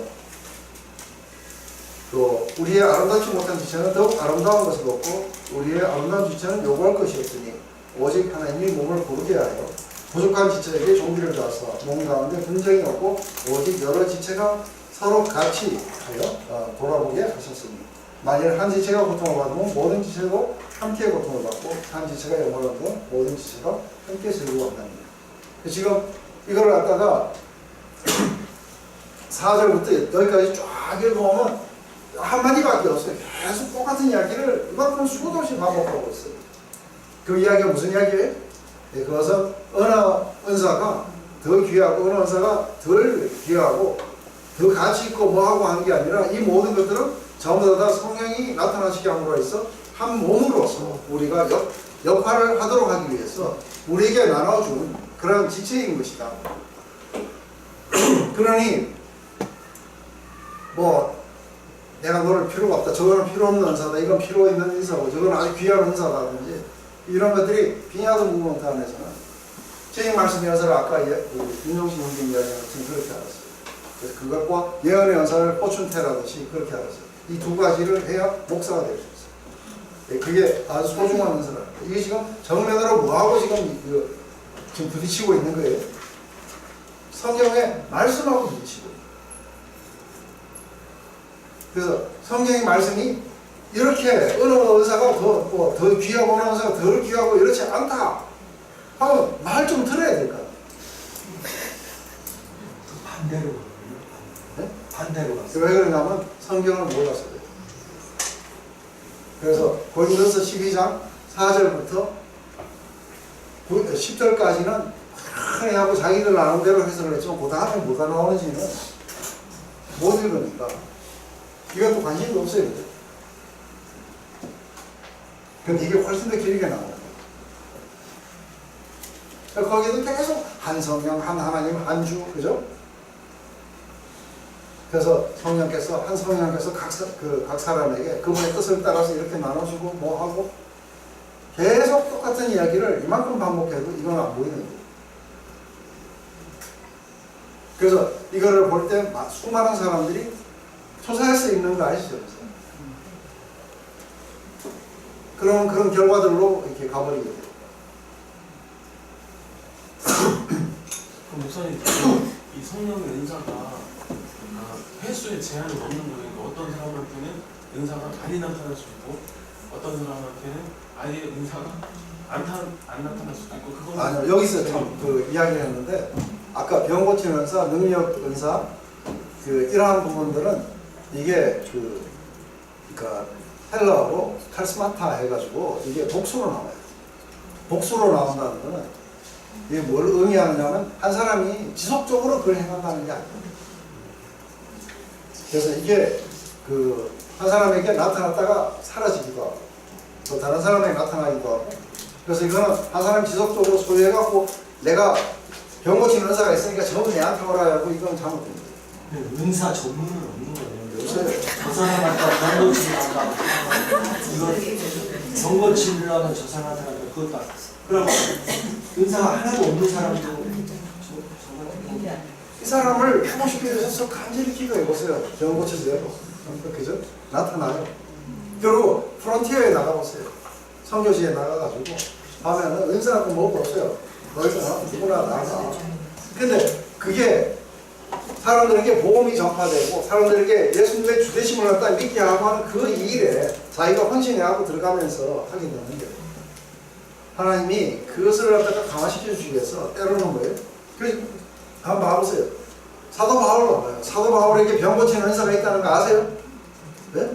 또 우리의 아름답지 못한 지체는 더욱 아름다운 것을 얻고 우리의 아름다운 지체는 요구할 것이 없으니 오직 하나님이 몸을 고르게 하여 부족한 지체에게 종기를 주어서 몸 가운데 분쟁이 없고 오직 여러 지체가 서로 같이 하여 돌아보게 하셨으니 만일 한 지체가 고통을 받으면 모든 지체도 함께 고통을 받고 한 지체가 영원을 얻으면 모든 지체가 함께 즐거워한답니다. 지금 이걸 갖다가 4절부터 여기까지 쫙 읽어보면 한마디밖에 없어요. 계속 똑같은 이야기를 이만큼 수도 없이 반복하고 있어요. 그 이야기가 무슨 이야기예요? 네, 그것은 어느 은사가 더 귀하고 어느 은사가 덜 귀하고 더 가치 있고 뭐하고 하는 게 아니라 이 모든 것들은 전부 다 성령이 나타나시게 함으로 해서 한 몸으로서 우리가 역할을 하도록 하기 위해서 우리에게 나눠준 그런 지체인 것이다. 그러니 뭐 내가 너를 필요가 없다. 저거는 필요 없는 은사다. 이건 필요 있는 은사고 저건 아주 귀한 은사다든지 이런 것들이 빙하던 부분 안에서는 제 말씀 연사를 아까 윤종신 형님 이야기 같은 그렇게 알았어요. 그래서 그것과 예언의 연사를 포춘태라듯이 그렇게 알았어요. 이 두 가지를 해야 목사가 될 수 있어요. 그게 아주 소중한 은사라. 이게 지금 정면으로 뭐하고 지금 부딪히고 있는 거예요. 성경의 말씀하고 부딪히고. 그래서 성경의 말씀이 이렇게 어느 은사가 더 귀하고 어느 은사가 덜 귀하고 이렇지 않다 하면 말 좀 들어야 될까? 반대로 네? 반대로 갔어요. 왜 그러냐면 성경을 몰랐어요. 그래서 고린도서 12장 4절부터 10절까지는 크게 하고 자기들 나름대로 해석을 했지만 그 다음에 뭐가 나오는지는 못 읽으니까 이것도 관심도 없어요. 근데 이게 훨씬 더 길게 나와요. 거기도 계속 한 성령, 한 하나님, 한 주, 그죠? 그래서 성령께서, 한 성령께서 각 사람에게 그분의 뜻을 따라서 이렇게 나눠주고 뭐 하고 계속 똑같은 이야기를 이만큼 반복해도 이건 안 보이는 거예요. 그래서 이거를 볼 때 수많은 사람들이 초사할 수 있는 거 아시죠? 그런 결과들로 이렇게 가버리게 돼요. 그럼 목사님, 이 성령의 은사가 횟수에 제한이 없는 거니까 어떤 사람한테는 은사가 많이 나타날 수 있고 어떤 사람한테는 아예 은사가 안 나타날 수도 있고 그거는 아니요, 여기서 참 이야기를 했는데 아까 병 고치는 은사, 능력 은사 이러한 부분들은 이게 그러니까 헬라어로 칼스마타 해가지고 이게 복수로 나와요. 복수로 나온다는 거는 이게 뭘 의미하느냐면 한 사람이 지속적으로 그걸 행한다는 게 아니에요. 그래서 이게 한 사람에게 나타났다가 사라지기도 하고 또 다른 사람에게 나타나기도 하고 그래서 이거는 한 사람이 지속적으로 소유해갖고 내가 병 고치는 은사가 있으니까 전부 내한테 오라 하고 이건 잘못됩니다. 은사 전문은 없는 거예요. 요새 저 사람한테 병 고치를 한다. 이거 병 고치를 하면 저 사람한테 한다. 그것도 안 했어. 그럼 은사가 하나도 없는 사람도 이 사람을 회복시키기 위해서 간절히 기도해 보세요. 병 고치세요. 그죠? 나타나요. 그리고 프론티어에 나가보세요. 선교지에 나가가지고 하면은 은사하고 뭐가 없어요. 거기서 누구나 나가. 근데 그게 사람들에게 복음이 전파되고 사람들에게 예수님의 주되심을 갖다 믿게 하고 하는 그 일에 자기가 헌신해하고 들어가면서 하게 되는 거예요. 하나님이 그것을 갖다가 강화시켜 주시기 위해서 때로는 거예요. 그래서 한번 봐보세요. 사도 바울 봐봐요. 사도 바울에게 병 고치는 은사가 있다는 거 아세요? 네?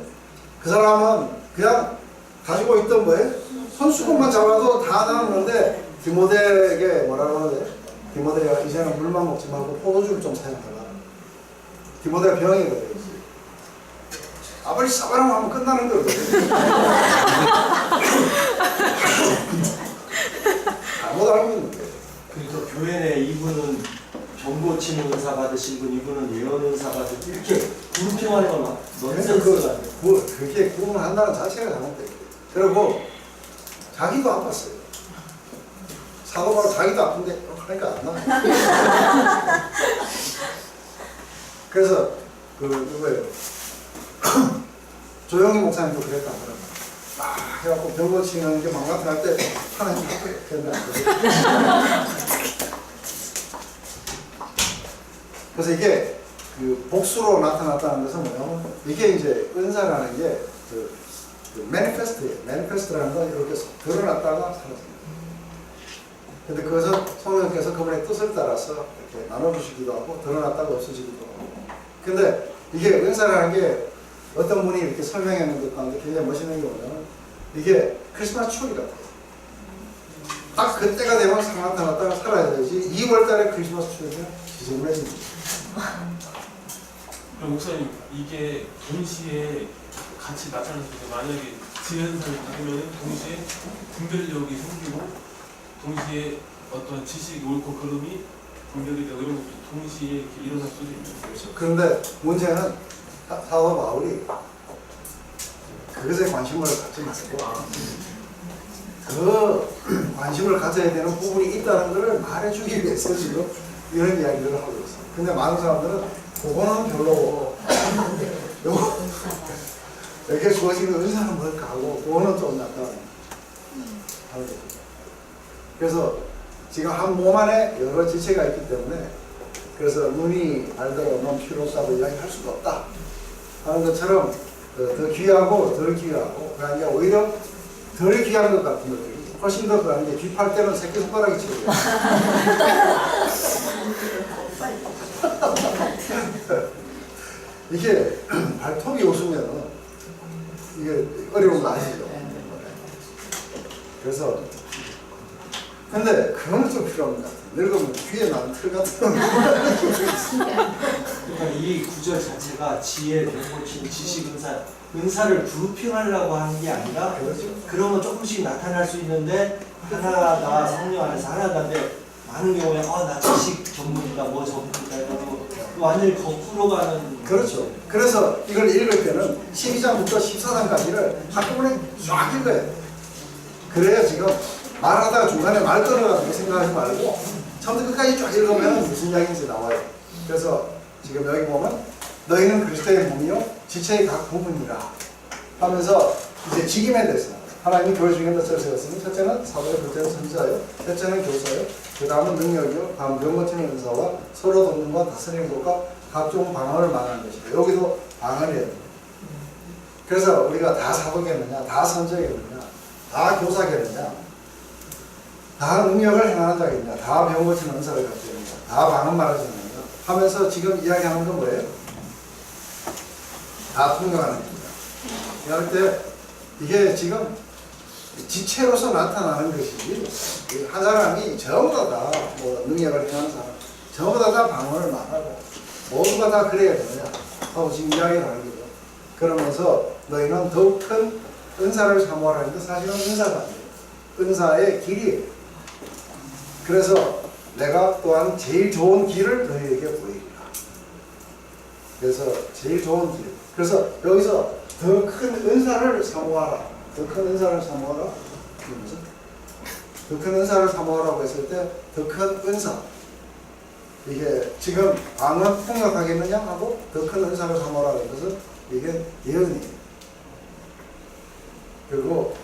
그 사람은 그냥 가지고 있던 뭐예요? 손수건만 잡아도 다 나은 건데 디모데에게 뭐라고 하는데? 디모데가 이제는 물만 먹지 말고 포도주를 좀 사용하라. 디모데가 병이거든요. 아버지 싸바람 하면 끝나는 거거든요. 잘못 알고 있는 거예요. 그리고 교회 내 이분은 병 고치는 은사 받으신 분, 이분은 예언 은사 받으신 이렇게 불평하는 건 넌센스가 그렇게 구분한다는 자체가 잘못돼요. 그리고 자기도 아팠어요. 사도 바울 자기도 아픈데 그러니까 안 나와요. 그래서 누구예요? 조영희 목사님도 그랬다 하더라고요. 막 해갖고 병 고치는 게 막 나타날 때 하나님 된다. 그래서 이게 그 복수로 나타났다는 것은 뭐냐면 이게 이제 은사라는 게 그 매니페스트예요. 매니페스트라는 건 이렇게 드러났다가 사라집니다. 근데 그것은 성령께서 그분의 뜻을 따라서 이렇게 나눠주시기도 하고 드러났다가 없어지기도 하고. 근데 이게 은사라는 게 어떤 분이 이렇게 설명하는 것 가운데 굉장히 멋있는 게 뭐냐면 이게 크리스마스 추리 같아요. 딱 그때가 되면 나타났다가 사라야 되지. 2월달에 크리스마스 추리가 지저분해집니다. 그럼 목사님 이게 동시에 같이 나타날 수 있어요. 만약에 지연사를 받으면 동시에 분별력이 생기고 동시에 어떤 지식이 옳고 그름이 분별이 되고 이런 것도 동시에 이렇게 일어날 수도 있는 거죠. 그런데 문제는 사도 바울이 그것에 관심을 갖지 말고 그 관심을 가져야 되는 부분이 있다는 것을 말해주기 위해서 지금 이런 이야기를 하고 있어요. 근데 많은 사람들은 그거는 별로 요거 이렇게 주어지는 은사는 뭘까 하고 그거는 좀 약간 하는 거죠. 그래서 지금 한 몸 안에 여러 지체가 있기 때문에 그래서 눈이 알더라도 넌 필요 없다고 이야기할 수가 없다 하는 것처럼 더 귀하고 덜 귀하고 그러니까 오히려 덜 귀한 것 같은 것들이 훨씬 더 그런 게 귀팔 때는 새끼손가락이 치고요. 이게 발톱이 웃으면 이게 어려운 거 아시죠? 그래서 근데 그거는 좀 필요한 것 같아요. 늙으면 귀에 나는 틀 같은 그러니까 이 구절 자체가 지혜, 병 고치는 지식 은사를 불평하려고 하는 게 아니라 그렇죠. 그러면 조금씩 나타날 수 있는데 하나가 성령 안에서 하나인데 많은 경우에 나 지식 전문이다 뭐 전문이다 이러고 완전히 거꾸로 가는 그렇죠. 그래서 이걸 읽을 때는 12장부터 14장까지를 한꺼번에 쫙 읽어야 돼요. 그래야 지금 말하다가 중간에 말 끊어가지고 생각하지 말고 처음부터 끝까지 쫙 읽으면 무슨 이야기인지 나와요. 그래서 지금 여기 보면 너희는 그리스도의 몸이요 지체의 각 부분이라 하면서 이제 직임에 대해서 하나님이 교회 중에 몇을 세웠으니 첫째는 사도요, 둘째는 선지자요, 셋째는 교사요, 그 다음은 능력이요, 다음 병 고치는 은사와 서로 돕는 것, 다스리는 것과 각종 방언을 말하는 것이다. 여기도 방언이에요. 그래서 우리가 다 사도겠느냐, 다 선지자겠느냐, 다 교사겠느냐, 다 능력을 행하는 자겠느냐, 다 병 고치는 은사를 갖고 있느냐, 다 방언 말하지 않느냐 하면서 지금 이야기하는 건 뭐예요? 다 통용하는 겁니다. 이럴 때 이게 지금 지체로서 나타나는 것이지 한 사람이 전부 다 뭐 능력을 행하는 사람 전부 다 방언을 말하고 모두가 다 그래야 되느냐 하고 지금 이야기를 하는 거죠. 그러면서 너희는 더욱 큰 은사를 사모하라는데 사실은 은사가 아니에요. 은사의 길이에요. 그래서 내가 또한 제일 좋은 길을 너희에게 보이리라. 그래서 제일 좋은 길. 그래서 여기서 더 큰 은사를 사모하라. 더 큰 은사를 사모하라. 더 큰 은사를 사모하라고 했을 때 더 큰 은사. 이게 지금 방언 통역하겠느냐 하고 더 큰 은사를 사모하라는 것은 이게 예언이에요. 그리고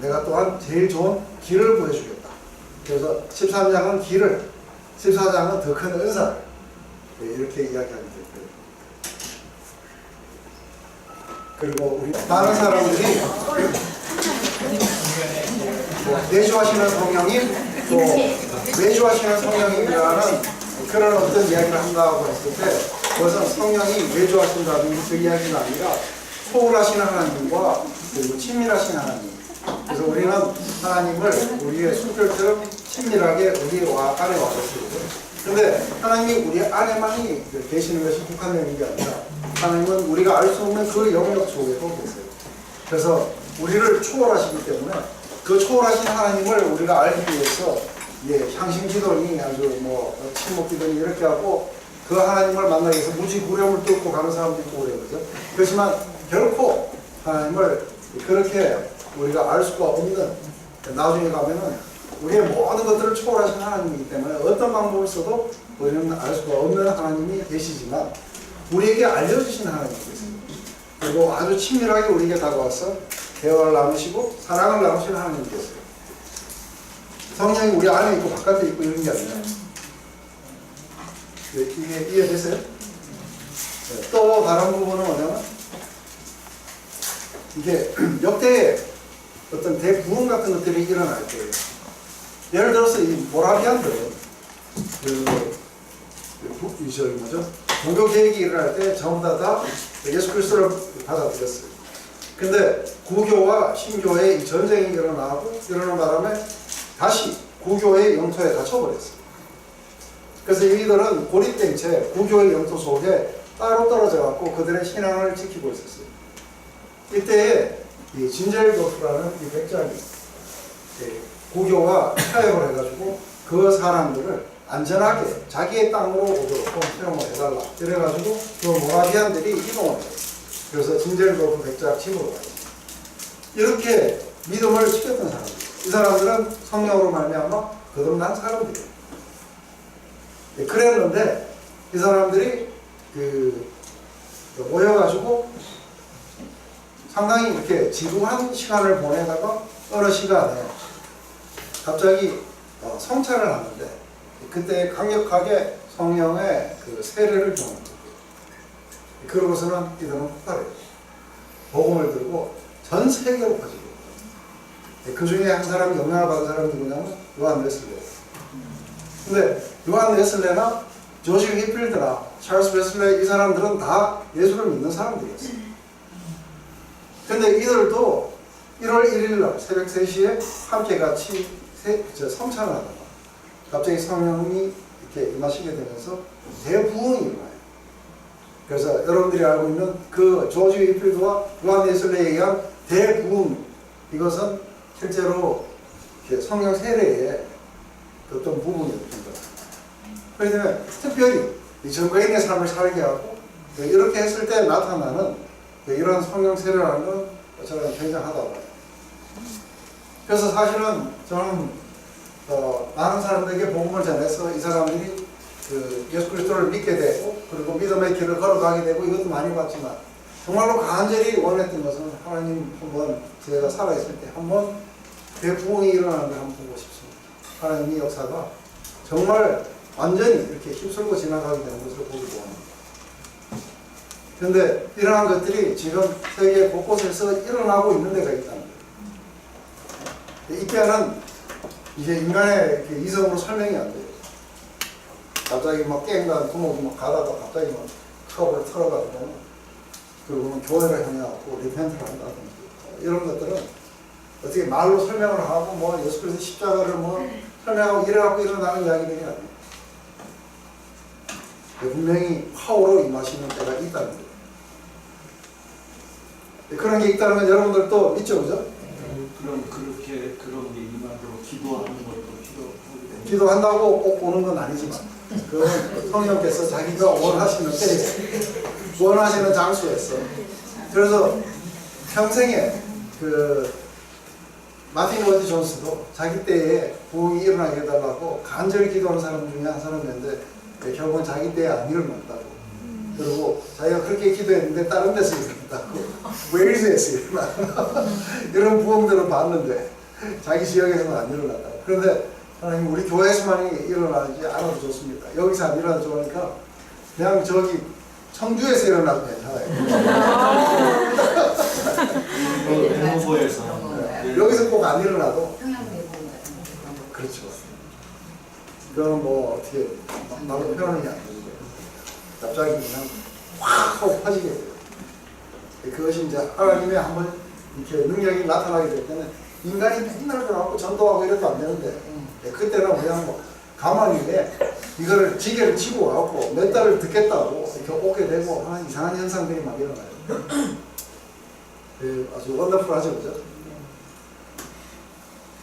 내가 또한 제일 좋은 길을 보여주겠다. 그래서 13장은 길을, 14장은 더 큰 은사를 이렇게 이야기하게 됐고요. 그리고 우리 많은 사람들이 내주하시는 성령님, 또 내주하시는 성령님이라는 그런 어떤 이야기를 한다고 했을 때 그것은 성령이 내주하신다는 그 이야기가 아니라 초월하시는 하나님과 그리고 친밀하신 하나님. 그래서 우리는 하나님을 우리의 수혈처럼 친밀하게 우리 안에 와서 쓰거든요. 근데 하나님이 우리 안에만이 계시는 것이 국한되어 있는 게 아니라 하나님은 우리가 알 수 없는 그 영역 속에도 계세요. 그래서 우리를 초월하시기 때문에 그 초월하신 하나님을 우리가 알기 위해서 향신기도니 아주 침묵기도니 이렇게 하고 그 하나님을 만나기 위해서 무지구령을 뚫고 가는 사람도 있고 그래요. 그죠? 그렇지만 결코 하나님을 그렇게 우리가 알 수가 없는, 나중에 가면은 우리의 모든 것들을 초월하신 하나님이기 때문에 어떤 방법을 써도 우리는 알 수가 없는 하나님이 계시지만 우리에게 알려주신 하나님이 계세요. 그리고 아주 친밀하게 우리에게 다가와서 대화를 나누시고 사랑을 나누시는 하나님이 계세요. 성령이 우리 안에 있고 바깥에 있고 이런 게 아니라. 이게 이해되세요? 네. 또 다른 부분은 뭐냐면 이게 역대에 어떤 대부흥 같은 것들이 일어날 때예요. 예를 들어서 이 모라비안들은 종교 계획이 일어날 때 전부 다 예수 그리스도를 받아들였어요. 근데 구교와 신교의 이 전쟁이 일어나는 바람에 다시 구교의 영토에 갇혀버렸어요. 그래서 이들은 고립된 채 구교의 영토 속에 따로 떨어져 갖고 그들의 신앙을 지키고 있었어요. 이때에 이 진젤도프라는 이 백작이 구교와 타협을 해가지고 그 사람들을 안전하게 자기의 땅으로 오도록 수용을 해달라. 이래가지고 그 모라비안들이 이동을 해요. 그래서 진젤도프 백작 집으로 가요. 이렇게 믿음을 지켰던 사람들. 이 사람들은 성령으로 말미암아 거듭난 사람들이에요. 그랬는데 이 사람들이 모여가지고 상당히 이렇게 지루한 시간을 보내다가 어느 시간에 갑자기 성찬을 하는데 그때 강력하게 성령의 그 세례를 경험해요. 그러고서는 이들은 폭발해요. 복음을 들고 전 세계로 퍼지고 그 중에 한 사람이 영향을 받은 사람이 누구냐면 요한 웨슬레예요. 근데 요한 웨슬레나 조지 휘필드나 찰스 웨슬레 이 사람들은 다 예수를 믿는 사람들이었어요. 근데 이들도 1월 1일 날 새벽 3시에 함께 같이 성찬을 하다가 갑자기 성령이 이렇게 임하시게 되면서 대부흥이 일어나요. 그래서 여러분들이 알고 있는 그 조지 휘필드와 요한 웨슬레에 의한 대부흥, 이것은 실제로 성령 세례의 어떤 부분이었습니다. 그렇기 때문에 특별히 이 전거인의 삶을 살게 하고 이렇게 했을 때 나타나는 이런 성령 세례라는 건 저는 굉장하다고 봐요. 그래서 사실은 저는 많은 사람들에게 복음을 전해서 이 사람들이 예수 그리스도를 믿게 되고 그리고 믿음의 길을 걸어가게 되고 이것도 많이 봤지만 정말로 간절히 원했던 것은 하나님 한번 제가 살아있을 때 한번 대부흥이 일어나는 걸 한번 보고 싶습니다. 하나님의 역사가 정말 완전히 이렇게 휩쓸고 지나가게 되는 것을 보기 원합니다. 그런데 이러한 것들이 지금 세계 곳곳에서 일어나고 있는 데가 있다는 거예요. 이때는 이제 인간의 이성으로 설명이 안 돼요. 갑자기 막 깽단 구멍이 막 가다가 갑자기 막 컵을 털어가지고 그리고 교회를 향해갖고 리펜트를 한다든지 이런 것들은 어떻게 말로 설명을 하고 뭐 예수 그리스도 십자가를 뭐 설명하고 이래갖고 일어나는 이야기들이 아니에요. 분명히 파워로 임하시는 때가 있다는 거예요. 그런 게 있다는 건 여러분들도 믿죠, 그죠? 그럼 그렇게 그런 게 임하도록 기도하는 것도 기도한다고 꼭 오는 건 아니지만 그건 성령께서 자기가 원하시는 때에 원하시는 장소에서 그래서 평생에 마틴 로이드 존스도 자기 때에 부흥이 일어나게 해달라고 간절히 기도하는 사람 중에 한 사람이었는데 결국은 자기 때에 안 일어났다고. 그리고 자기가 그렇게 기도했는데 다른 데서 일어났다고. 웨일즈에서 일어났다고. 이런 부흥들은 봤는데 자기 지역에서는 안 일어났다고. 그런데 하나님 우리 교회에서만 일어나지 않아도 좋습니다. 여기서 안 일어나도 좋으니까 그냥 저기 청주에서 일어나도 괜찮아요. 대모보에서 네. 여기서 꼭 안 일어나도 평양내공 같은 거. 그렇죠. 그건 뭐 어떻게 말로 표현이 안 되는데 갑자기 그냥 확 하고 퍼지게 돼요. 그것이 이제 하나님의 한번 이렇게 능력이 나타나게 될 때는 인간이 맨날 그러고 전도하고 이래도 안 되는데 그때는 그냥 뭐 가만히 이거를 지게를 치고 와갖고 몇 달을 듣겠다고 이렇게 오게 되고 하는 이상한 현상들이 막 일어나요. 아주 원더풀하죠, 그죠?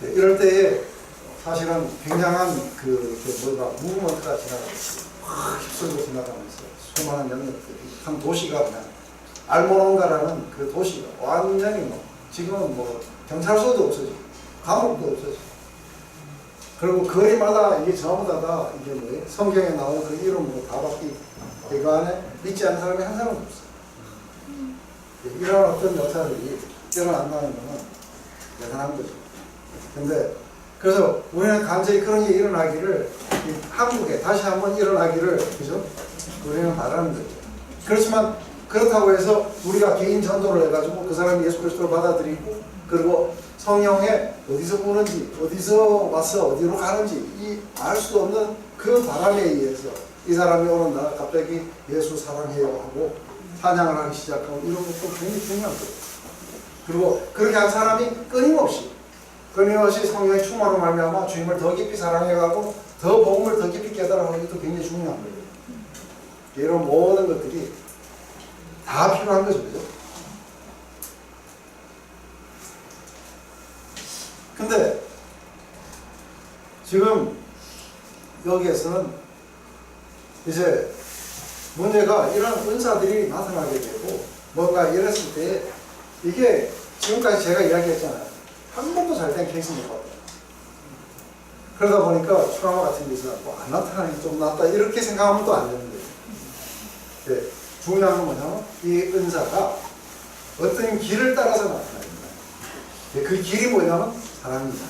이럴 때에 사실은 굉장한 무브먼트가 지나가고 확 휩쓸고 지나가면서 수많은 영역들이 한 도시가 그냥 알모론가라는 그 도시가 완전히 뭐 지금은 뭐 경찰서도 없어지고 감옥도 없어지고 그리고 거리마다 이게 전부 다 이게 뭐예요? 성경에 나오는 그 이름으로 다 바뀌고 그 안에 믿지 않는 사람이 한 사람도 없어요. 이런 어떤 역사들이 일어난다는 것은 대단한 거죠. 근데 그래서 우리는 간절히 그런 게 일어나기를 한국에 다시 한번 일어나기를 그죠? 우리는 바라는 거죠. 그렇지만 그렇다고 해서 우리가 개인 전도를 해가지고 그 사람이 예수 그리스도를 받아들이고 그리고 성령에 어디서 오는지 어디서 와서 어디로 가는지 이 알 수도 없는 그 바람에 의해서 이 사람이 오는 날 갑자기 예수 사랑해요 하고 찬양을 하기 시작하고 이런 것도 굉장히 중요한 거예요. 그리고 그렇게 한 사람이 끊임없이 성령의 충만으로 말미암아 주님을 더 깊이 사랑해가고 더 복음을 더 깊이 깨달아가는 것도 굉장히 중요한 거예요. 이런 모든 것들이 다 필요한 거죠, 그죠? 근데 지금 여기에서는 이제 문제가 이런 은사들이 나타나게 되고 뭔가 이랬을 때 이게 지금까지 제가 이야기했잖아요. 한 번도 잘된 케이스는 못 봤어요. 그러다 보니까 트라우마 같은 게 있어갖고 안 나타나는 게 좀 낫다 이렇게 생각하면 또 안 되는 거예요. 네. 중요한 건 뭐냐면 이 은사가 어떤 길을 따라서 나타납니다. 그 길이 뭐냐면 사랑입니다.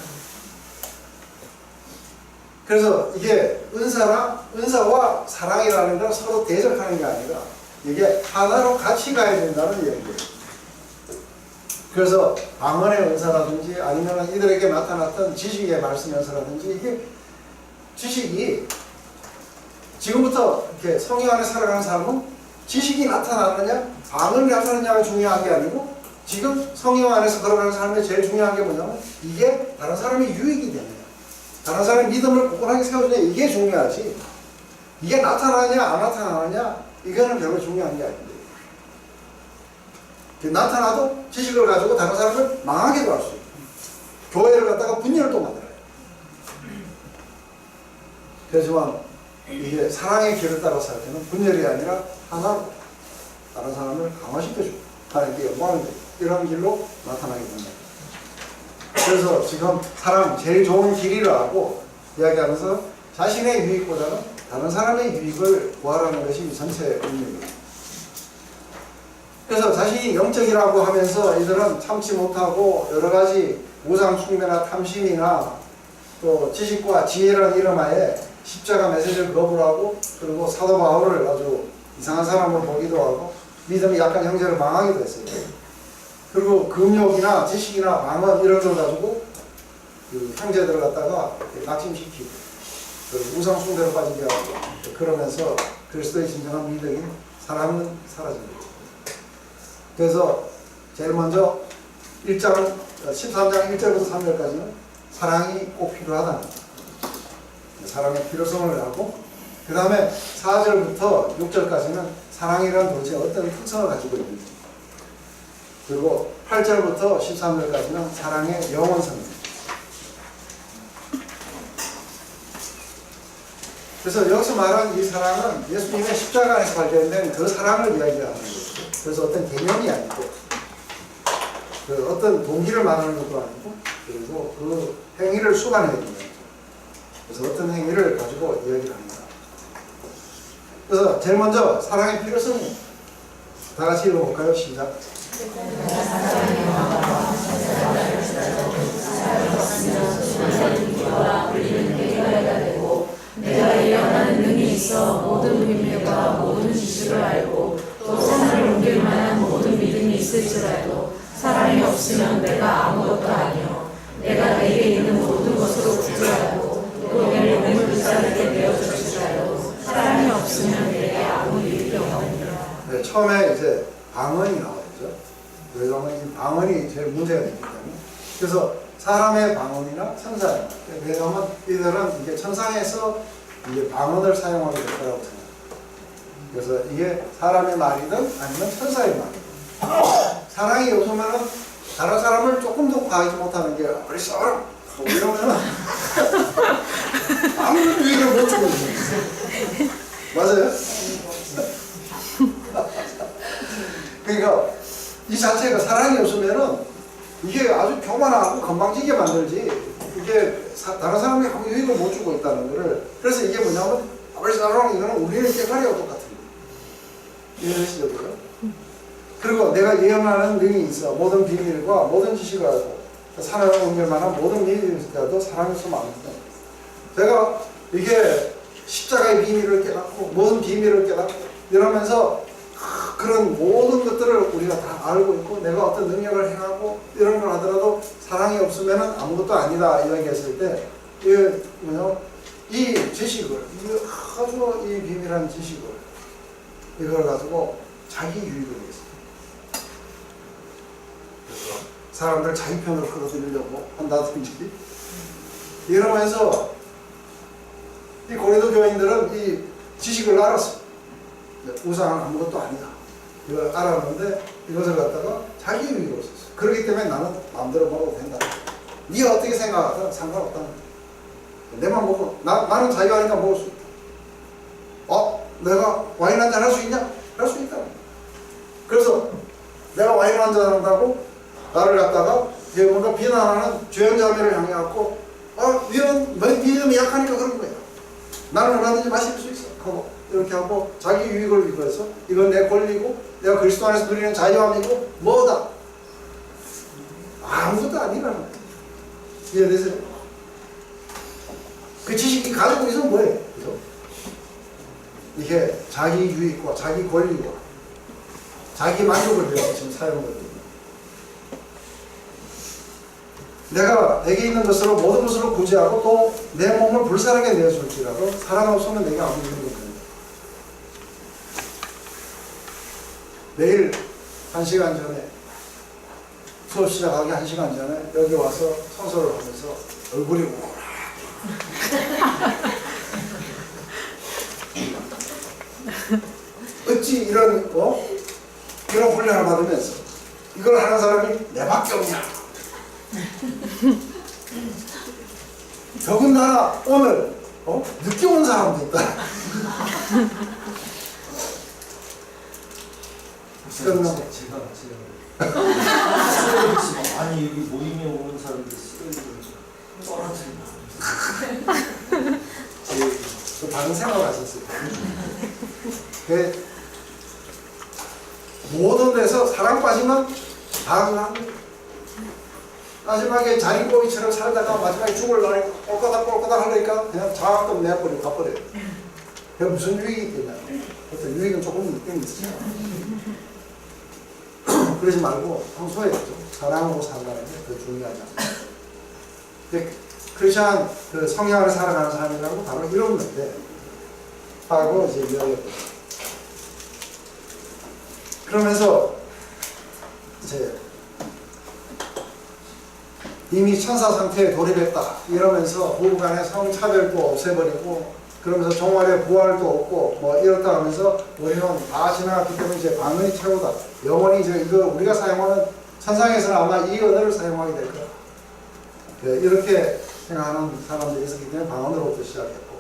그래서 이게 은사와 사랑이라는 건 서로 대적하는 게 아니라 이게 하나로 같이 가야 된다는 얘기예요. 그래서 방언의 은사라든지 아니면 이들에게 나타났던 지식의 말씀 은사라든지 이게 지식이 지금부터 이렇게 성령 안에 살아가는 사람은 지식이 나타나느냐 방언이 나타나느냐가 중요한 게 아니고 지금 성령 안에서 걸어가는 사람의 제일 중요한 게 뭐냐면 이게 다른 사람의 유익이 되느냐 다른 사람의 믿음을 굳건하게 세워주냐 이게 중요하지 이게 나타나느냐 안 나타나느냐 이거는 별로 중요한 게 아닌데 나타나도 지식을 가지고 다른 사람을 망하게도 할 수 있고 교회를 갖다가 분열을 또 만들어요. 그렇지만 이게 사랑의 길을 따라서 할 때는 분열이 아니라 하나로 다른 사람을 강화시켜주고 하나님께 영광을 드리고 이런 길로 나타나게 됩니다. 그래서 지금 사랑 제일 좋은 길이라고 이야기하면서 자신의 유익보다는 다른 사람의 유익을 구하라는 것이 전체 의미입니다. 그래서 자신이 영적이라고 하면서 이들은 참지 못하고 여러 가지 우상 숭배나 탐심이나 또 지식과 지혜라는 이름하에 십자가 메시지를 거부를 하고 그리고 사도 바울을 아주 이상한 사람으로 보기도 하고 믿음이 약간 형제를 망하기도 했어요. 그리고 금욕이나 지식이나 방언 이런 걸 가지고 그 형제들을 갖다가 낙심시키고 우상 숭배로 빠지게 하고 그러면서 그리스도의 진정한 믿음인 사랑은 사라집니다. 그래서 제일 먼저 13장 1절부터 3절까지는 사랑이 꼭 필요하다는 거예요. 사랑의 필요성을 하고 그 다음에 4절부터 6절까지는 사랑이란 도대체 어떤 특성을 가지고 있는지 그리고 8절부터 13절까지는 사랑의 영원성입니다. 그래서 여기서 말한 이 사랑은 예수님의 십자가 안에서 발견된 그 사랑을 이야기하는 거죠. 그래서 어떤 개념이 아니고 그 어떤 동기를 말하는 것도 아니고 그리고 그 행위를 수반해야 되는 거죠. 그래서 어떤 행위를 가지고 이야기를 합니다. 그래서 제일 먼저 사랑의 필요성이 다 같이 읽어볼까요? 시작. 사랑의 있어 모든 비밀과 모든 지식을 알고 또 산을 옮길 만한 모든 믿음이 있을지라도 사랑이 없으면 내가 아무것도 아니요 내가 내게 있는 모든 것으로 구주하고 또 내 몸을 불사르게 내어줄지라도 사랑이 없으면 내게 아무 일이 없느니라. 네, 처음에 이제 방언이 나오죠. 왜냐하면 이 방언이 제일 문제가 되기 때문에. 그래서 사람의 방언이나 천사의 방언. 왜냐하면 이들은 이게 천상에서 이게 방언을 사용하게 될 거라고 생각합니다. 그래서 이게 사람의 말이든 아니면 천사의 말이든. 사랑이 없으면은 다른 사람을 조금 더 과하지 못하는 게 우리 싸워라 이러면은 아무런 유익을 못 주고 있는 맞아요? 그러니까 이 자체가 사랑이 없으면은 이게 아주 교만하고 건방지게 만들지 이게 다른 사람이 아무 유익을 못 주고 있다는 거를. 그래서 이게 뭐냐면 아버지사랑 이거는 우리는 깨가리와 똑같은 거예요. 이해하시죠? 그리고 내가 예언하는 능이 있어. 모든 비밀과 모든 지식을 알고 산을 옮길 만한 모든 믿음이 있어도 사랑이 없으면 안 된다. 제가 이게 십자가의 비밀을 깨닫고 모든 비밀을 깨닫고 이러면서 그런 모든 것들을 우리가 다 알고 있고 내가 어떤 능력을 행하고 이런 걸 하더라도 사랑이 없으면 아무것도 아니다 이야기했을 때 이게 뭐냐 이 지식을 아주 이 비밀한 지식을 이걸 가지고 자기 유익을 위해서 그래서 사람들 자기 편으로 끌어들이려고 한다든지 이러면서 이 고린도 교인들은 이 지식을 알았어. 우상은 아무것도 아니다. 이걸 알았는데 이것을 갖다가 자기 유익으로 썼어. 그렇기 때문에 나는 마음대로 먹어도 된다. 네가 어떻게 생각하든 상관없다. 내만 먹고 나는 자유하니까 먹을 수 있다. 내가 와인 한잔 할 수 있냐? 할 수 있다. 그래서 내가 와인 한잔 한다고 나를 갖다가 뭔가 비난하는 죄인자매를 향해 갖고 니는 믿음이 약하니까 그런 거야. 나는 얼마든지 마실 수 있어. 하고 이렇게 하고 자기 유익을 위해서 이건 내 권리고 내가 그리스도 안에서 누리는 자유함이고 뭐다. 아무것도 아니라는 거야. 이해되세요? 그 지식이 가지고 있으면 뭐예요? 그죠? 이게 자기 유익과 자기 권리와 자기 만족을 위해서 지금 사용하거든요. 내가 내게 있는 것으로 모든 것으로 구제하고 또 내 몸을 불사르게 내어줄지라도 사랑 없으면 내게 아무 일도 없습니다. 내일 1시간 전에 수업 시작하기 1시간 전에 여기 와서 청소를 하면서 얼굴이 어찌 이런 훈련을 받으면서 이걸 하는 사람이 내밖에 없냐. 더군다나 오늘 늦게 온 사람도 있다. 제가 아니 여기 모임에 오는 사람들 쓰레기를 떨어뜨리나 그 다른 생각하셨어요. 모든 데서 사랑 빠지면 다 그냥 마지막에 자린고기처럼 살다가 마지막에 죽을 날에 꼴까닥 하려니까 그냥 장학금 내버리고 가버려요. 그게 무슨 유익이 있겠냐. 그래서 유익은 조금 있긴 있어요. 그러지 말고 평소에 사랑으로 살라는 게 더 중요하지 않습니까? 크리스찬 성향을 살아가는 사람이라고 바로 이런 건데 하고 이제 이야기했거든요. 그러면서 이제 이미 천사 상태에 돌입했다 이러면서 부부간의 성차별도 없애버리고 그러면서 종말의 부활도 없고 뭐 이렇다 하면서 우리는 다 지나갔기 때문에 이제 방언이 최고다. 영원히 이제 이거 우리가 사용하는 천상에서는 아마 이 언어를 사용하게 될 거야. 이렇게 생각하는 사람들이 있었기 때문에 방언으로부터 시작했고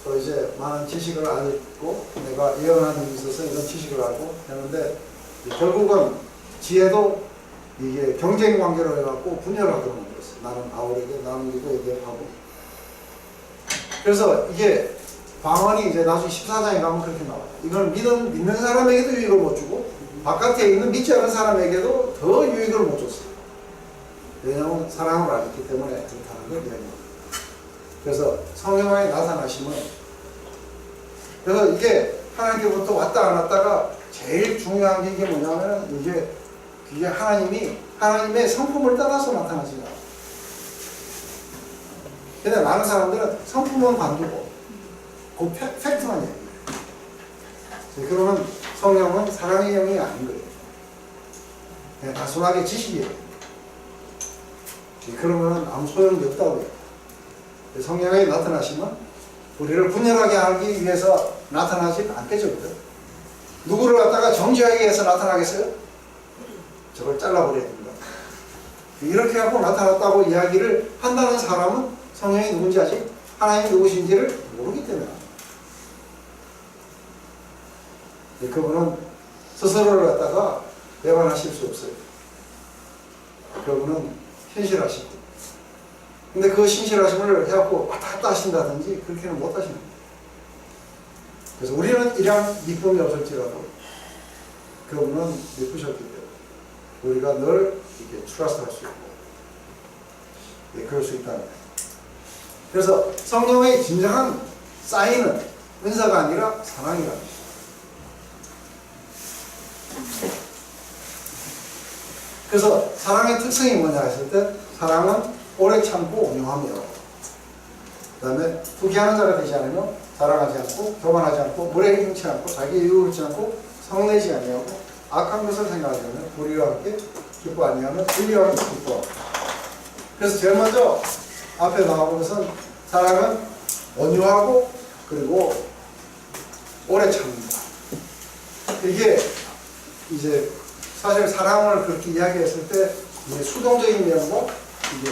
또 이제 많은 지식을 알고 내가 예언하는 데 있어서 이런 지식을 알고 했는데 결국은 지혜도 이게 경쟁 관계로 해갖고 분열을 하도록 만들었어요. 나는 바울에게 나는 누구에게 하고 그래서 이게 방언이 이제 나중에 14장에 가면 그렇게 나와요. 이걸 믿는 사람에게도 유익을 못 주고 바깥에 있는 믿지 않은 사람에게도 더 유익을 못 줬어요. 왜냐하면 사랑을 알기 때문에 그렇다는 걸 이야기합니다. 그래서 성령의 나타나심은 그래서 이게 하나님께부터 왔다 안 왔다가 제일 중요한 게 이게 뭐냐면 이게 하나님이 하나님의 성품을 따라서 나타나지 않아요. 근데 많은 사람들은 성품은 관두고 그 팩트만 얘기해요. 그러면 성령은 사랑의 영이 아닌 거예요. 그냥 단순하게 지식이에요. 그러면 아무 소용이 없다고 해요. 성령이 나타나시면 우리를 분열하게 하기 위해서 나타나지 않겠죠. 누구를 갖다가 정죄하기 위해서 나타나겠어요? 저걸 잘라버려야 됩니다. 이렇게 하고 나타났다고 이야기를 한다는 사람은 성령이 누군지 아직 하나님이 누구신지를 모르기 때문에 그분은 스스로를 갖다가 배반하실 수 없어요. 그분은 신실하시고 근데 그 신실하심을 해갖고 왔다 갔다 하신다든지 그렇게는 못 하시는 거예요. 그래서 우리는 이런 믿음이 없을지라도 그분은 믿으셨기 때문에 우리가 늘 이렇게 트러스트할 수 있고 그럴 수 있다는 거예요. 그래서 성령의 진정한 사인은 은사가 아니라 사랑이라는 거예요. 그래서 사랑의 특성이 뭐냐 했을 때 사랑은 오래 참고 온유하며 그 다음에 투기하는 자가 되지 않으며 자랑하지 않고 교만하지 않고 무례히 행치 않고 자기 이유를 치 않고 성내지 아니하고 악한 것을 생각하지 않으며 불의와 함께 기뻐 아니하며 진리와 함께 기뻐하고 그래서 제일 먼저 앞에 나오는 것은 사랑은 온유하고 그리고 오래 참는다. 이게 이제 사실 사랑을 그렇게 이야기했을 때 이제 수동적인 면과 이게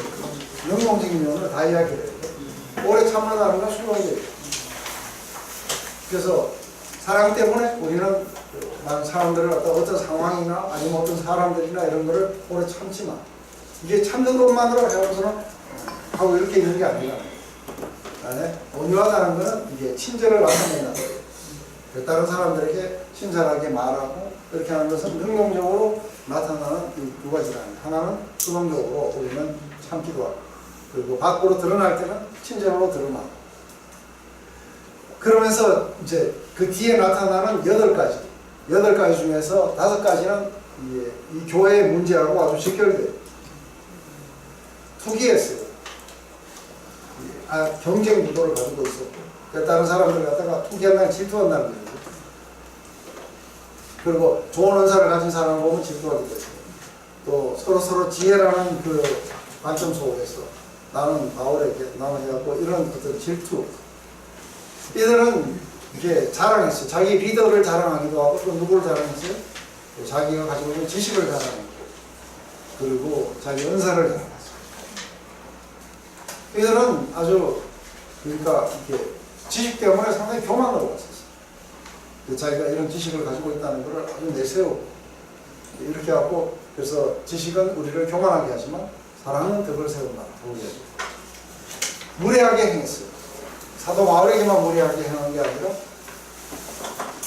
능동적인 면을 다 이야기해요. 오래 참는다는 건 수동적이에요. 그래서 사랑 때문에 우리는 많은 사람들을 어떤 상황이나 아니면 어떤 사람들이나 이런 거를 오래 참지만 이게 참는 것만으로 해서는 하고 이렇게 있는 게 아니라 온유하다는 것은 이게 친절을 나타낸다는 거예요. 다른 사람들에게 친절하게 말하고 이렇게 하는 것은 능동적으로 나타나는 이 두 가지가 아니에요. 하나는 수동적으로 우리는 참기도 하고 그리고 밖으로 드러날 때는 친절로 드러나고 그러면서 이제 그 뒤에 나타나는 8가지 중에서 5가지는 이 교회의 문제하고 아주 직결돼요. 투기했어요. 경쟁 구도를 가지고 있었고 다른 사람들 갖다가 투기한다는 질투한다는 거죠. 그리고 좋은 은사를 가진 사람을 보면 질투하게 되죠. 또 서로 지혜라는 그 관점 속에서 나는 바울에게 나는 해갖고 이런 어떤 질투 이들은 이게 자랑했어요. 자기 리더를 자랑하기도 하고 또 누구를 자랑했어요? 또 자기가 가지고 있는 지식을 자랑했고 그리고 자기 은사를 자랑했어요. 이들은 아주 그러니까 이렇게 지식 때문에 상당히 교만으로 갔었어요. 자기가 이런 지식을 가지고 있다는 것을 아주 내세우고 이렇게 하고 그래서 지식은 우리를 교만하게 하지만 사랑은 덕을 세운다. 무례하게 행했어요. 사도 바울에게만 무례하게 행한 게 아니라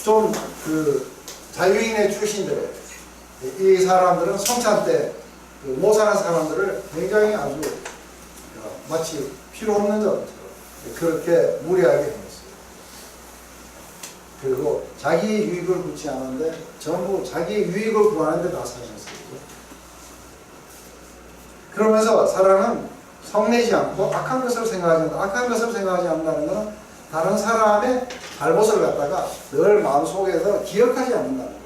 좀 그 자유인의 출신들 이 사람들은 성찬 때 모산한 사람들을 굉장히 아주 마치 필요 없는 자처럼 그렇게 무례하게 행했어요. 그리고 자기 유익을 묻지 않았는데 전부 자기 유익을 구하는데 다 사셨어요. 그러면서 사랑은 성내지 않고 악한 것을 생각하지 않는다. 악한 것을 생각하지 않는다는 것은 다른 사람의 잘못을 갖다가 늘 마음속에서 기억하지 않는다는 거예요.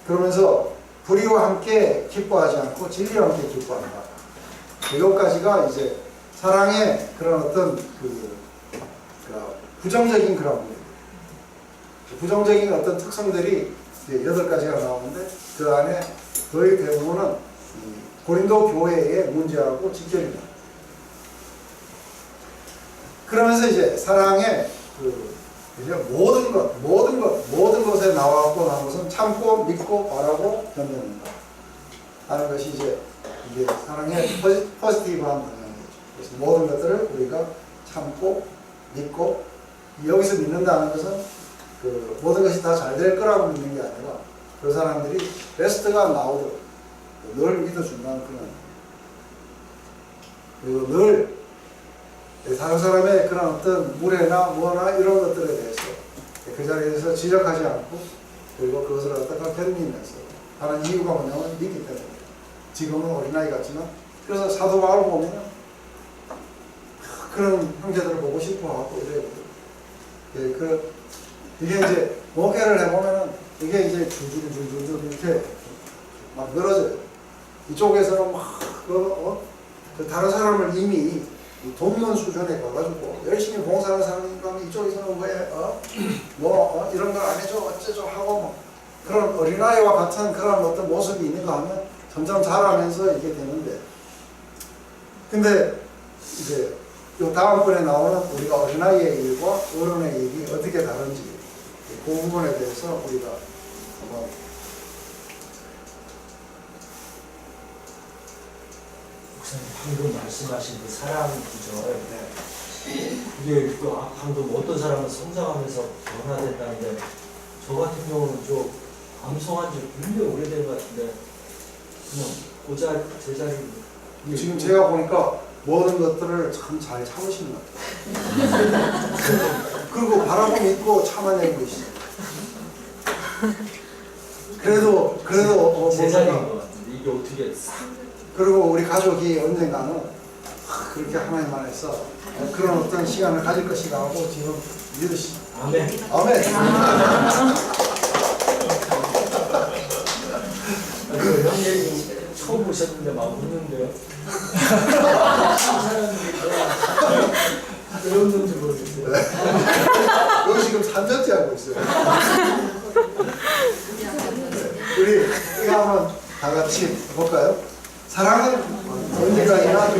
그러면서 불의와 함께 기뻐하지 않고 진리와 함께 기뻐한다. 이것까지가 이제 사랑의 그런 어떤 부정적인 그런 부정적인 어떤 특성들이 8가지가 나오는데 그 안에 거의 대부분은 고린도 교회의 문제하고 직결입니다. 그러면서 이제 사랑의 이제 모든 것에 나와갖고 나온 것은 참고 믿고 바라고 견뎌낸다 하는 것이 이제 이게 사랑의 포지티브한 방향이죠. 그래서 모든 것들을 우리가 참고 믿고 여기서 믿는다는 것은 그 모든 것이 다 잘 될 거라고 믿는 게 아니라 그 사람들이 베스트가 나오도록 늘 믿어준다는 그런 그리고 늘 다른 사람의 그런 어떤 무례나 뭐나 이런 것들에 대해서 그 자리에서 지적하지 않고 그리고 그것을 갖다가 견디면서 하는 이유가 뭐냐면 믿기 때문에 지금은 어린아이 같지만 그래서 사도 바울 보면 그런 형제들을 보고 싶어 하고 이래요. 예, 이게 이제 목회를 해보면은 이게 이제 줄줄줄줄 이렇게 막 늘어져요. 이쪽에서는 막 그 다른 사람을 이미 돕는 수준에 가가지고 열심히 봉사하는 사람이니까 이쪽에서는 왜 이런 걸 안 해줘 어쩌죠 하고 뭐 그런 어린아이와 같은 그런 어떤 모습이 있는가 하면 점점 자라면서 이게 되는데, 근데 이제 요 다음번에 나오는 우리가 어린아이의 일과 어른의 일이 어떻게 다른지 그 부분에 대해서 우리가 한번 목사님 방금 말씀하신 그 사랑 구절, 그게 방금 어떤 사람은 성장하면서 변화된다는데 저 같은 경우는 좀 암송한 지 굉장히 오래된 것 같은데 그냥 제자리 지금 제가 보니까 모든 것들을 참 잘 참으시는 것 같아요. 그리고 바라봄 있고 참아내고 있어요. 그래도 제자리인 것 같은데 이게 어떻게 그리고 우리 가족이 언젠가는 그렇게 하나님 안에서 그런 어떤 시간을 가질 것이다 하고 지금 믿으시죠. 아멘. 아멘. 그 형님 처음 보셨는데 막 웃는데요. 왜 웃는지 모르겠어요. 여기 지금 3년째 하고 있어요. 우리 이거 한번 다 같이 볼까요? 사랑은 언제까지나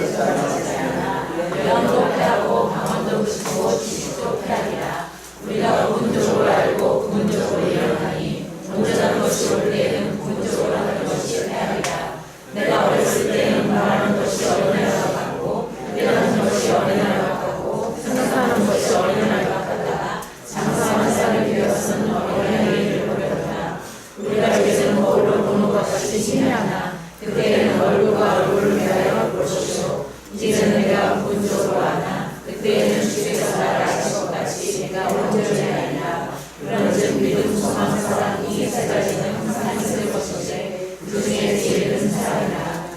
영원도 패하고 강원도 그치고 지식도 패하리라. 우리가 부분적으로 알고 부분적으로 일어나니 존재하는 것이 올 때에는 부분적으로 하는 것이 패하리라. 내가 어렸을 때는 말하는 것이 어린아이와 같고 일하는 것이 어린아이와 같고 생각하는 것이 어린아이와 같다가 장사한 살을 위해서는 어린아이의 일을 버렸다. 우리가 이제는 거울로 보는 것 같이 신뢰하나 그때에는 얼굴과 얼굴을 위하여 보십시오. 이제는 내가 부분적으로 하나 그때에는 주께서 나를 아실 것 같이 내가 온전히 아니라. 그런즉 믿음, 소망, 사랑 이 세 가지는 항상 있을 것인데 그중에 제일 큰 사랑이라.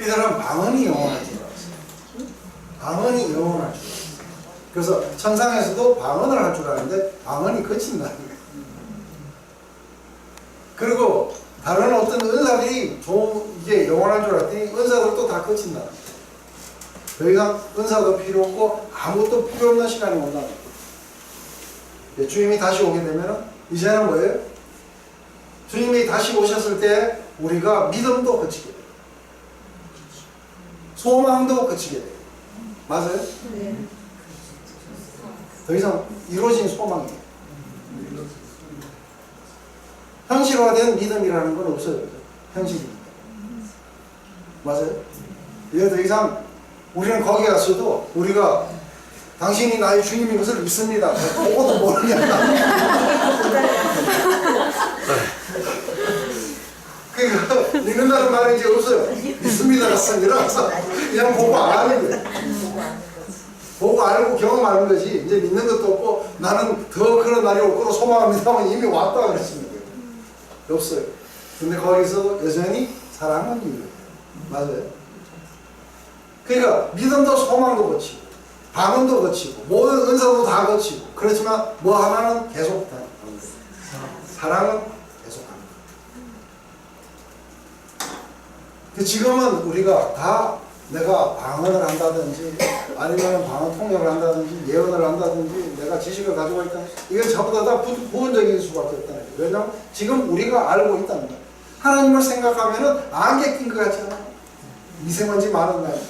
이 사람 방언이 영원할 줄 알았어요. 방언이 영원할 줄 알았어요. 그래서 천상에서도 방언을 할 줄 아는데 방언이 그친다는 거예요. 그리고 다른 어떤 은사들이 이게 영원할 줄 알았더니 은사들도 다 그친다. 더 이상 은사도 필요 없고 아무것도 필요 없는 시간이 온다. 주님이 다시 오게 되면 이제는 뭐예요? 주님이 다시 오셨을 때 우리가 믿음도 그치게 돼요. 소망도 그치게 돼요. 맞아요? 네. 더 이상 이루어진 소망이에요. 현실화된 믿음이라는 건 없어요. 현실이니까. 맞아요? 이제 더 이상 우리는 거기 갔어도 우리가 당신이 나의 주님인 것을 믿습니다. 그것도 모르냐. 그러니까 믿는다는 말이 이제 없어요. 믿습니다가 아니라서 그냥 보고 안 하는 거예요. 보고 알고 경험하는 거지. 이제 믿는 것도 없고 나는 더 그런 날이 올 거로 소망합니다만 이미 왔다 그랬습니다. 없어요. 근데 거기서 여전히 사랑은 있는 거예요. 맞아요. 그러니까 믿음도 소망도 거치고 방언도 거치고 모든 은사도 다 거치고 그렇지만 뭐 하나는 계속 가는 거예요. 사랑은 계속 가는 거예요. 지금은 우리가 다 내가 방언을 한다든지 아니면 방언 통역을 한다든지 예언을 한다든지 내가 지식을 가지고 있다. 이건 전부 다 부분적인 수밖에 없다는 거예요. 왜냐하면 지금 우리가 알고 있다는 거예요. 하나님을 생각하면은 안개 낀 것 같지 않아요? 미세먼지 많은 날.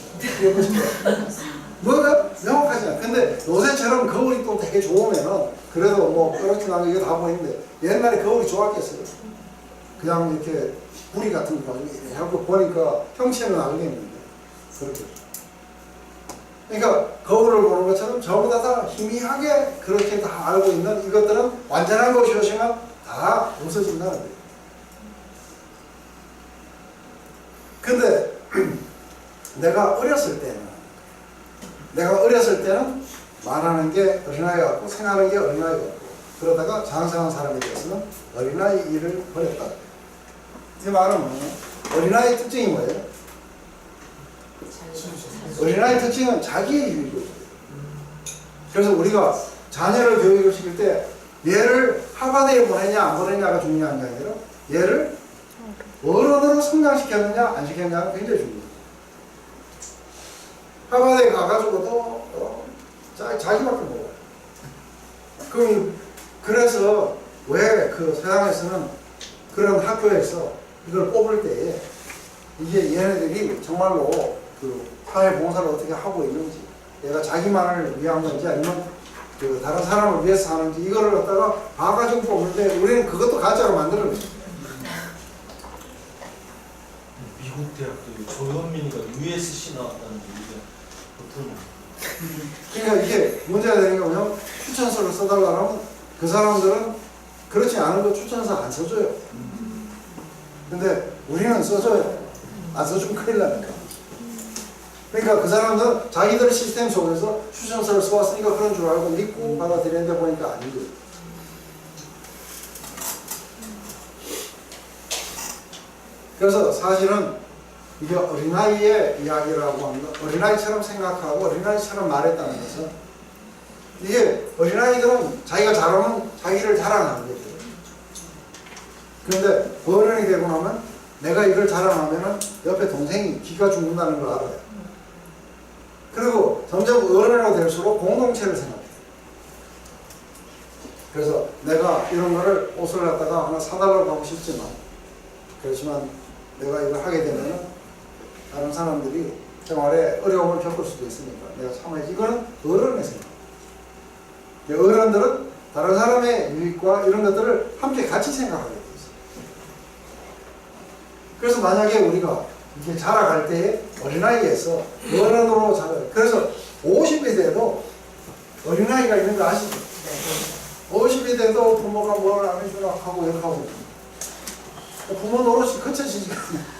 뭐가 명확하지 않아. 근데 요새처럼 거울이 또 되게 좋으면은 그래도 뭐 그렇긴 하고 이거 다 보이는데 옛날에 거울이 좋았겠어요. 그냥 이렇게 뿌리 같은 거 가지고 이렇게 하고 보니까 형체는 알겠는데. 그렇게. 그러니까 거울을 보는 것처럼 전부 다 희미하게 그렇게 다 알고 있는 이것들은 완전한 것이 오시면 다 없어진다는 거예요. 근데 내가 어렸을 때는 말하는 게 어린아이 같고 생각하는 게 어린아이 같고 그러다가 장성한 사람에 대해서는 어린아이 일을 버렸다. 이 말은 뭐예요? 어린아이 특징이 뭐예요? 어린아이 특징은 자기의 유익을. 그래서 우리가 자녀를 교육을 시킬 때 얘를 하바대에 보내냐 안 보내냐가 중요한 게 아니라 얘를 어른으로 성장시켰느냐 안 시켰느냐가 굉장히 중요해요. 하바대에 가가지고도 자기밖에 몰라요. 그래서 왜 그 세상에서는 그런 학교에서 이걸 뽑을 때에 이게 얘네들이 정말로 그 사회 봉사를 어떻게 하고 있는지 얘가 자기만을 위한 건지 아니면 그 다른 사람을 위해서 하는지 이거를 갖다가 봐가지고 뽑을 때 우리는 그것도 가짜로 만들어내요. 미국 대학도 조현민이가 USC 나왔다는 얘기가 보통 그러니까 이게 문제가 되는 게 뭐냐면 추천서를 써달라면 그 사람들은 그렇지 않은 거 추천서 안 써줘요. 근데 우리는 써줘요. 안 써주면 큰일 나니까. 그러니까 그 사람들은 자기들 시스템 속에서 추천서를 써왔으니까 그런 줄 알고 믿고 받아들이는데 보니까 아닌 거예요. 그래서 사실은 이게 어린아이의 이야기라고 합니다. 어린아이처럼 생각하고 어린아이처럼 말했다는 것은 이게 어린아이들은 자기가 잘하면 자기를 자랑하는 거죠. 그런데 어른이 되고 나면 내가 이걸 자랑하면 옆에 동생이 기가 죽는다는 걸 알아요. 그리고 점점 어른이 될수록 공동체를 생각해요. 그래서 내가 이런 거를 옷을 갖다가 하나 사달라고 하고 싶지만 그렇지만 내가 이걸 하게 되면 다른 사람들이 생활에 어려움을 겪을 수도 있으니까 내가 참아야지. 이거는 어른의 생각. 어른들은 다른 사람의 유익과 이런 것들을 함께 같이 생각하게 돼 있어요. 그래서 만약에 우리가 이렇게 자라갈 때 어린아이에서 어른으로 자라요. 그래서 50이 돼도 어린아이가 있는 거 아시죠? 50이 돼도 부모가 뭘 안 해주나 하고 이렇게 하고 부모 노릇이 거쳐지지가 않아요.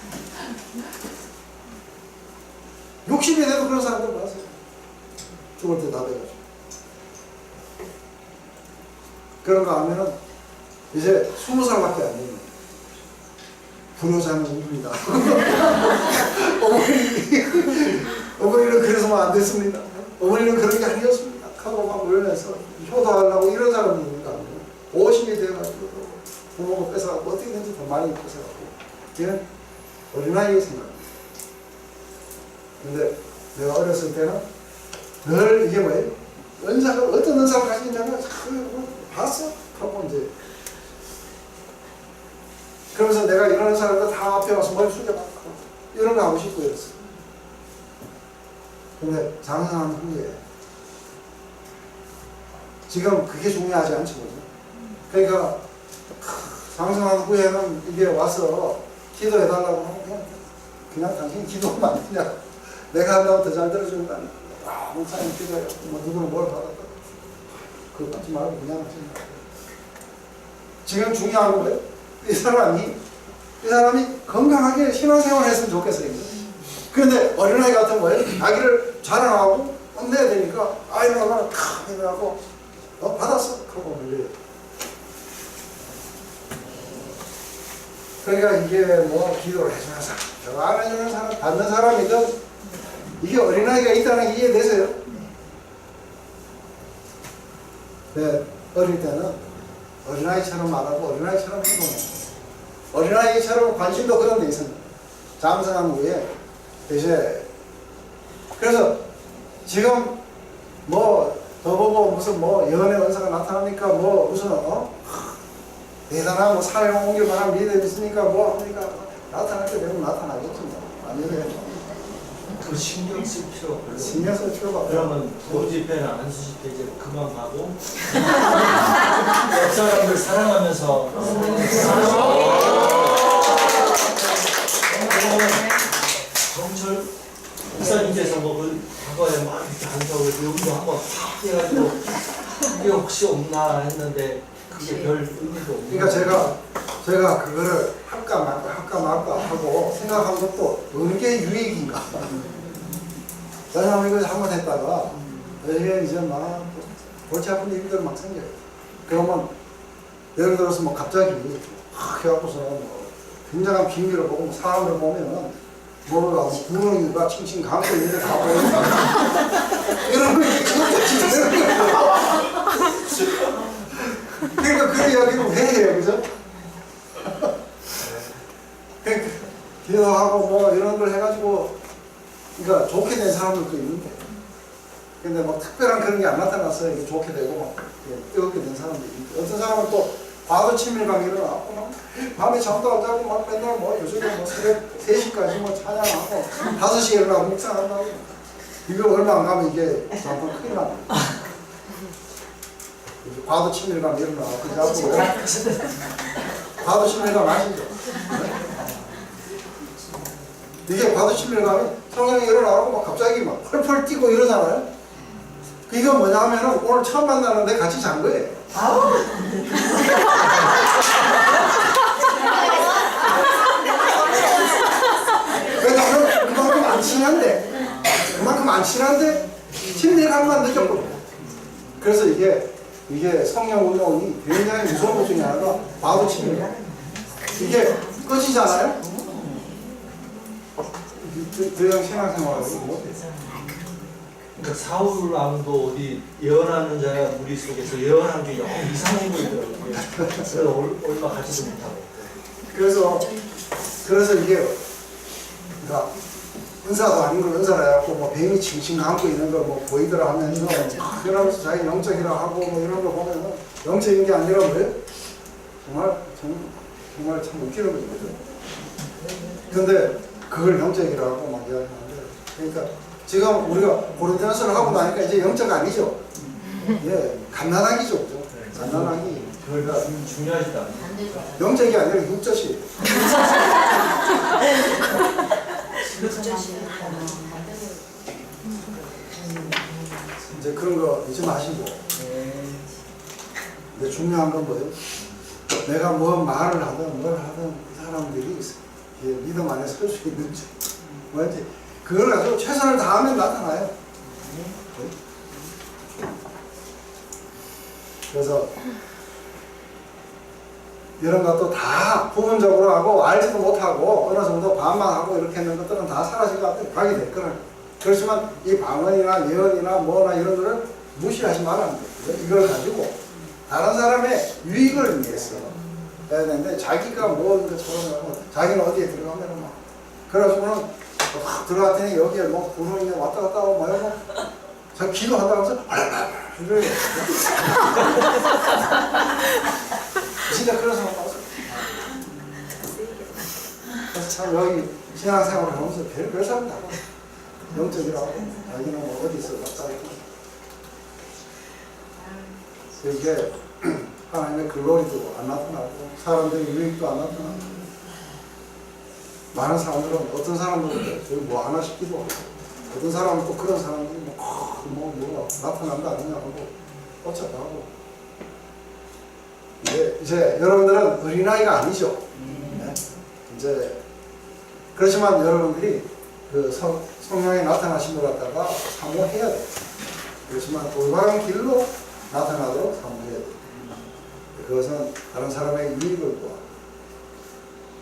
60이 돼도 그런 사람들 많으세요. 죽을 때 다 돼가지고. 그런 거 하면은 이제 20살밖에 안 됩니다. 불효자는 우입니다. 어머니는 그래서만 안 됐습니다. 어머니는 그런 게 아니었습니다. 하고 막 울면서 효도하려고 이런 사람이니까 50이 돼가지고 부모가 뺏어갖고 어떻게든지 더 많이 뺏어갖고 걔는 어린아이의 생각입니다. 근데 내가 어렸을 때는 늘 이게 뭐예요? 은사가 어떤 은사를 가지고 있냐면 봤어? 하고 이제 그러면서 내가 이런 사람들 다 앞에 와서 머리 숙여갖고 이런 거 하고 싶고 이랬어. 근데 장성한 후에 지금 그게 중요하지 않죠. 그러니까 장성한 후에는 이게 와서 기도해달라고 하면 그냥 당신 기도하면 안 되냐. 내가 한다고 더 잘 들어준다니. 아, 목사님 기도해요. 뭐 누구는 뭘 받았다. 그거 받지 말고 그냥 하시는 거예요. 지금 중요한 건 뭐예요? 이 사람이 건강하게 신앙생활을 했으면 좋겠어요. 그런데 어린아이 같은 거예요. 자기를 자랑하고 혼내야 되니까 아이는 얼마나 탁 해가고 받았어? 하고 걸려요. 그러니까 이게 뭐 기도를 해주는 사람, 저거 안 해주는 사람, 받는 사람이든 이게 어린아이가 있다는 게 이해되세요? 네, 어릴 때는 어린아이처럼 말하고 어린아이처럼 행동해요. 어린아이처럼 관심도 그런 데 있습니다. 장성한 후에 이제 그래서 지금 뭐 저보고 무슨 뭐 연애 은사가 나타나니까 뭐 무슨 대단한 뭐 사회 옮길 만한 믿음이 있으니까 뭐 합니까? 나타날 때 되면 나타나겠습니다. 아니면 그 신경 쓸 필요가 별로 신경 쓸 필요가 없어요. 그러면 부집회나 안수집회 이제 그만 가고 옆 사람들 사랑하면서 정철 목사님께서 뭐 그 과거에 막 이렇게 한다고 여기도 한번 팍 해가지고 그게 혹시 없나 했는데 그게 별 의미도 없는 그러니까 제가 그거를 할까 말까 하고 생각한 것도 어느 게 유익인가. 왜냐하면 이거 한번 했다가 이게 이제 막 골치 아픈 일들 막 생겨요. 그러면 예를 들어서 뭐 갑자기 확 해갖고서 뭐 굉장한 비밀을 보고 사람을 보면은 뭐가 구렁이가 칭칭 감고 있는데 가보면 이런 거 진짜 이런 거 그러니까 그 이야기를 왜 해요, 그죠? 그러니까 기도하고 뭐 이런 걸 해가지고 그러니까 좋게 된 사람들도 있는데 근데 막 특별한 그런 게 안 나타나서 이게 좋게 되고 막 뜨겁게 된 사람도 있는데 어떤 사람은 또 과도 친밀감이 일어나고 막 밤에 잠도 안 자고 막 맨날 뭐 요즘에 뭐 새벽 3시까지 뭐 찬양하고 5시에 일어나고 묵상한다고 이거 얼마 안 가면 이게 잠깐 큰일 납니다. 과도 친밀감이 일어나고 그 앞으로 과도 친밀감 아시죠? 이게 과도 친밀감이 성령이 일어나고 막 갑자기 막 펄펄 뛰고 이러잖아요. 이거 뭐냐 하면은 오늘 처음 만나는데 같이 잔 거예요. 왜냐면 그만큼 안 친한데 친밀감만 느꼈거든요. 그래서 이게 성령 운동이 굉장히 무서운 것 중에 하나가 과도 친밀감. 이게 꺼지잖아요. 그냥 신앙생활을 못해요. 그러니까 사울 왕도 어디 예언하는 자가 무리 속에서 예언한 게 영 이상한 거더라고요. 그래서 얼마 가지도 못하고. 그래서 이게 그러니까 은사도 아닌 걸 은사라 해갖고 뭐 뱀이 칭칭 감고 있는 걸 뭐 보이더라 하면서 그러면서 자기 영적이라 하고 뭐 이런 거 보면은 영적인 게 아니라 뭐예요? 정말 참 웃기는 거죠. 근데 그걸 영적이라고 막 이야기하는데 그러니까 지금 우리가 고린도전서를 하고 나니까 이제 영적 아니죠. 예, 갓난아기죠, 그죠? 갓난아기. 그러니까 중요하지도 않아요. 영적이 아니라 육적이. 이제 그런 거 잊지 마시고. 근데 중요한 건 뭐예요? 내가 뭐 말을 하든 뭘 하든 그 사람들이 믿음 안에 설 수 있는지 뭐지? 그걸 가지고 최선을 다하면 나타나요. 그래서 이런 것도 다 부분적으로 하고 알지도 못하고 어느 정도 반만 하고 이렇게 했는 것들은 다 사라질 것 같아요. 각이 될 거는. 그렇지만 이 방언이나 예언이나 뭐나 이런 거를 무시하지 말아야 돼요. 이걸 가지고 다른 사람의 유익을 위해서 해야 되는데 자기가 뭐 것처럼 하고 자기는 어디에 들어가면 막 그래가지고는 확 들어갔더니 여기에 뭐 구름이 왔다 갔다 하고 뭐 이러고 저 기도한다고 해서 이래요. 진짜 그런 사람 봤어요. 그래서 참 여기 신앙생활을 하면서 별 사람 다 영적이라고 자기는 뭐 어디 있어 갔다 있고 이게 하나님의 글로리도 안 나타나고 사람들의 유익도 안 나타나고 많은 사람들은 어떤 사람들은 저기 뭐 하나 싶기도 하고 어떤 사람은 또 그런 사람들이 뭐가 나타난다 아니냐 하고 쫓아가고 이제 여러분들은 어린아이가 아니죠. 네? 이제 그렇지만 여러분들이 그 성령에 나타나신 것 갖다가 사모해야 돼요. 그렇지만 올바른 길로 나타나도록 사모해야 돼요. 그것은 다른 사람의 유익을 구하고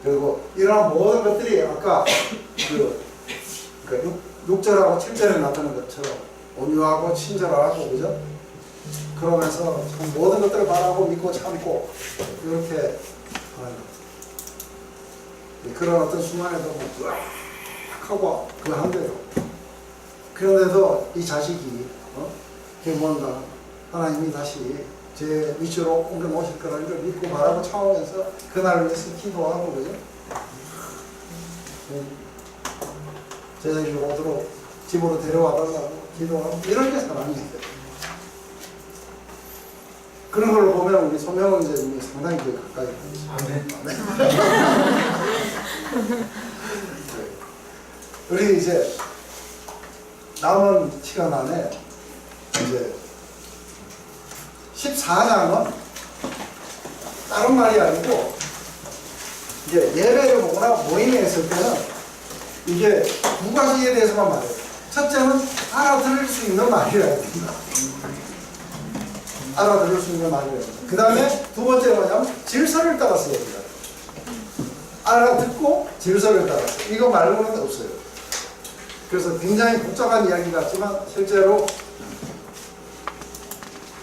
그리고 이러한 모든 것들이 아까 그 6절하고 7절에 나타난 것처럼 온유하고 친절하고 그죠? 그러면서 참 모든 것들을 바라고 믿고 참고 이렇게 하는 것. 그런 어떤 순간에도 막 하고 그 한대로 그런데도 이 자식이 그게 뭔가 하나님이 다시 제 위치로 옮겨 놓으실 거라는 걸 믿고 바라고 참으면서 그날을 위해서 기도하고 그죠? 제자들이 오도록 집으로 데려와달라고 기도하고 이런 게 사랑이에요. 그런 걸로 보면 우리 소명은 이제 상당히 가까이 우리 이제 남은 시간 안에 이제 14장은 다른 말이 아니고 이제 예배를 보거나 모임에 있을 때는 이게 두 가지에 대해서만 말해요. 첫째는 알아들을 수 있는 말이라야 된다. 알아들을 수 있는 말이라야 된다. 그 다음에 두 번째가 뭐냐면 질서를 따라서 얘기한다. 알아듣고 질서를 따라서. 이거 말고는 없어요. 그래서 굉장히 복잡한 이야기 같지만 실제로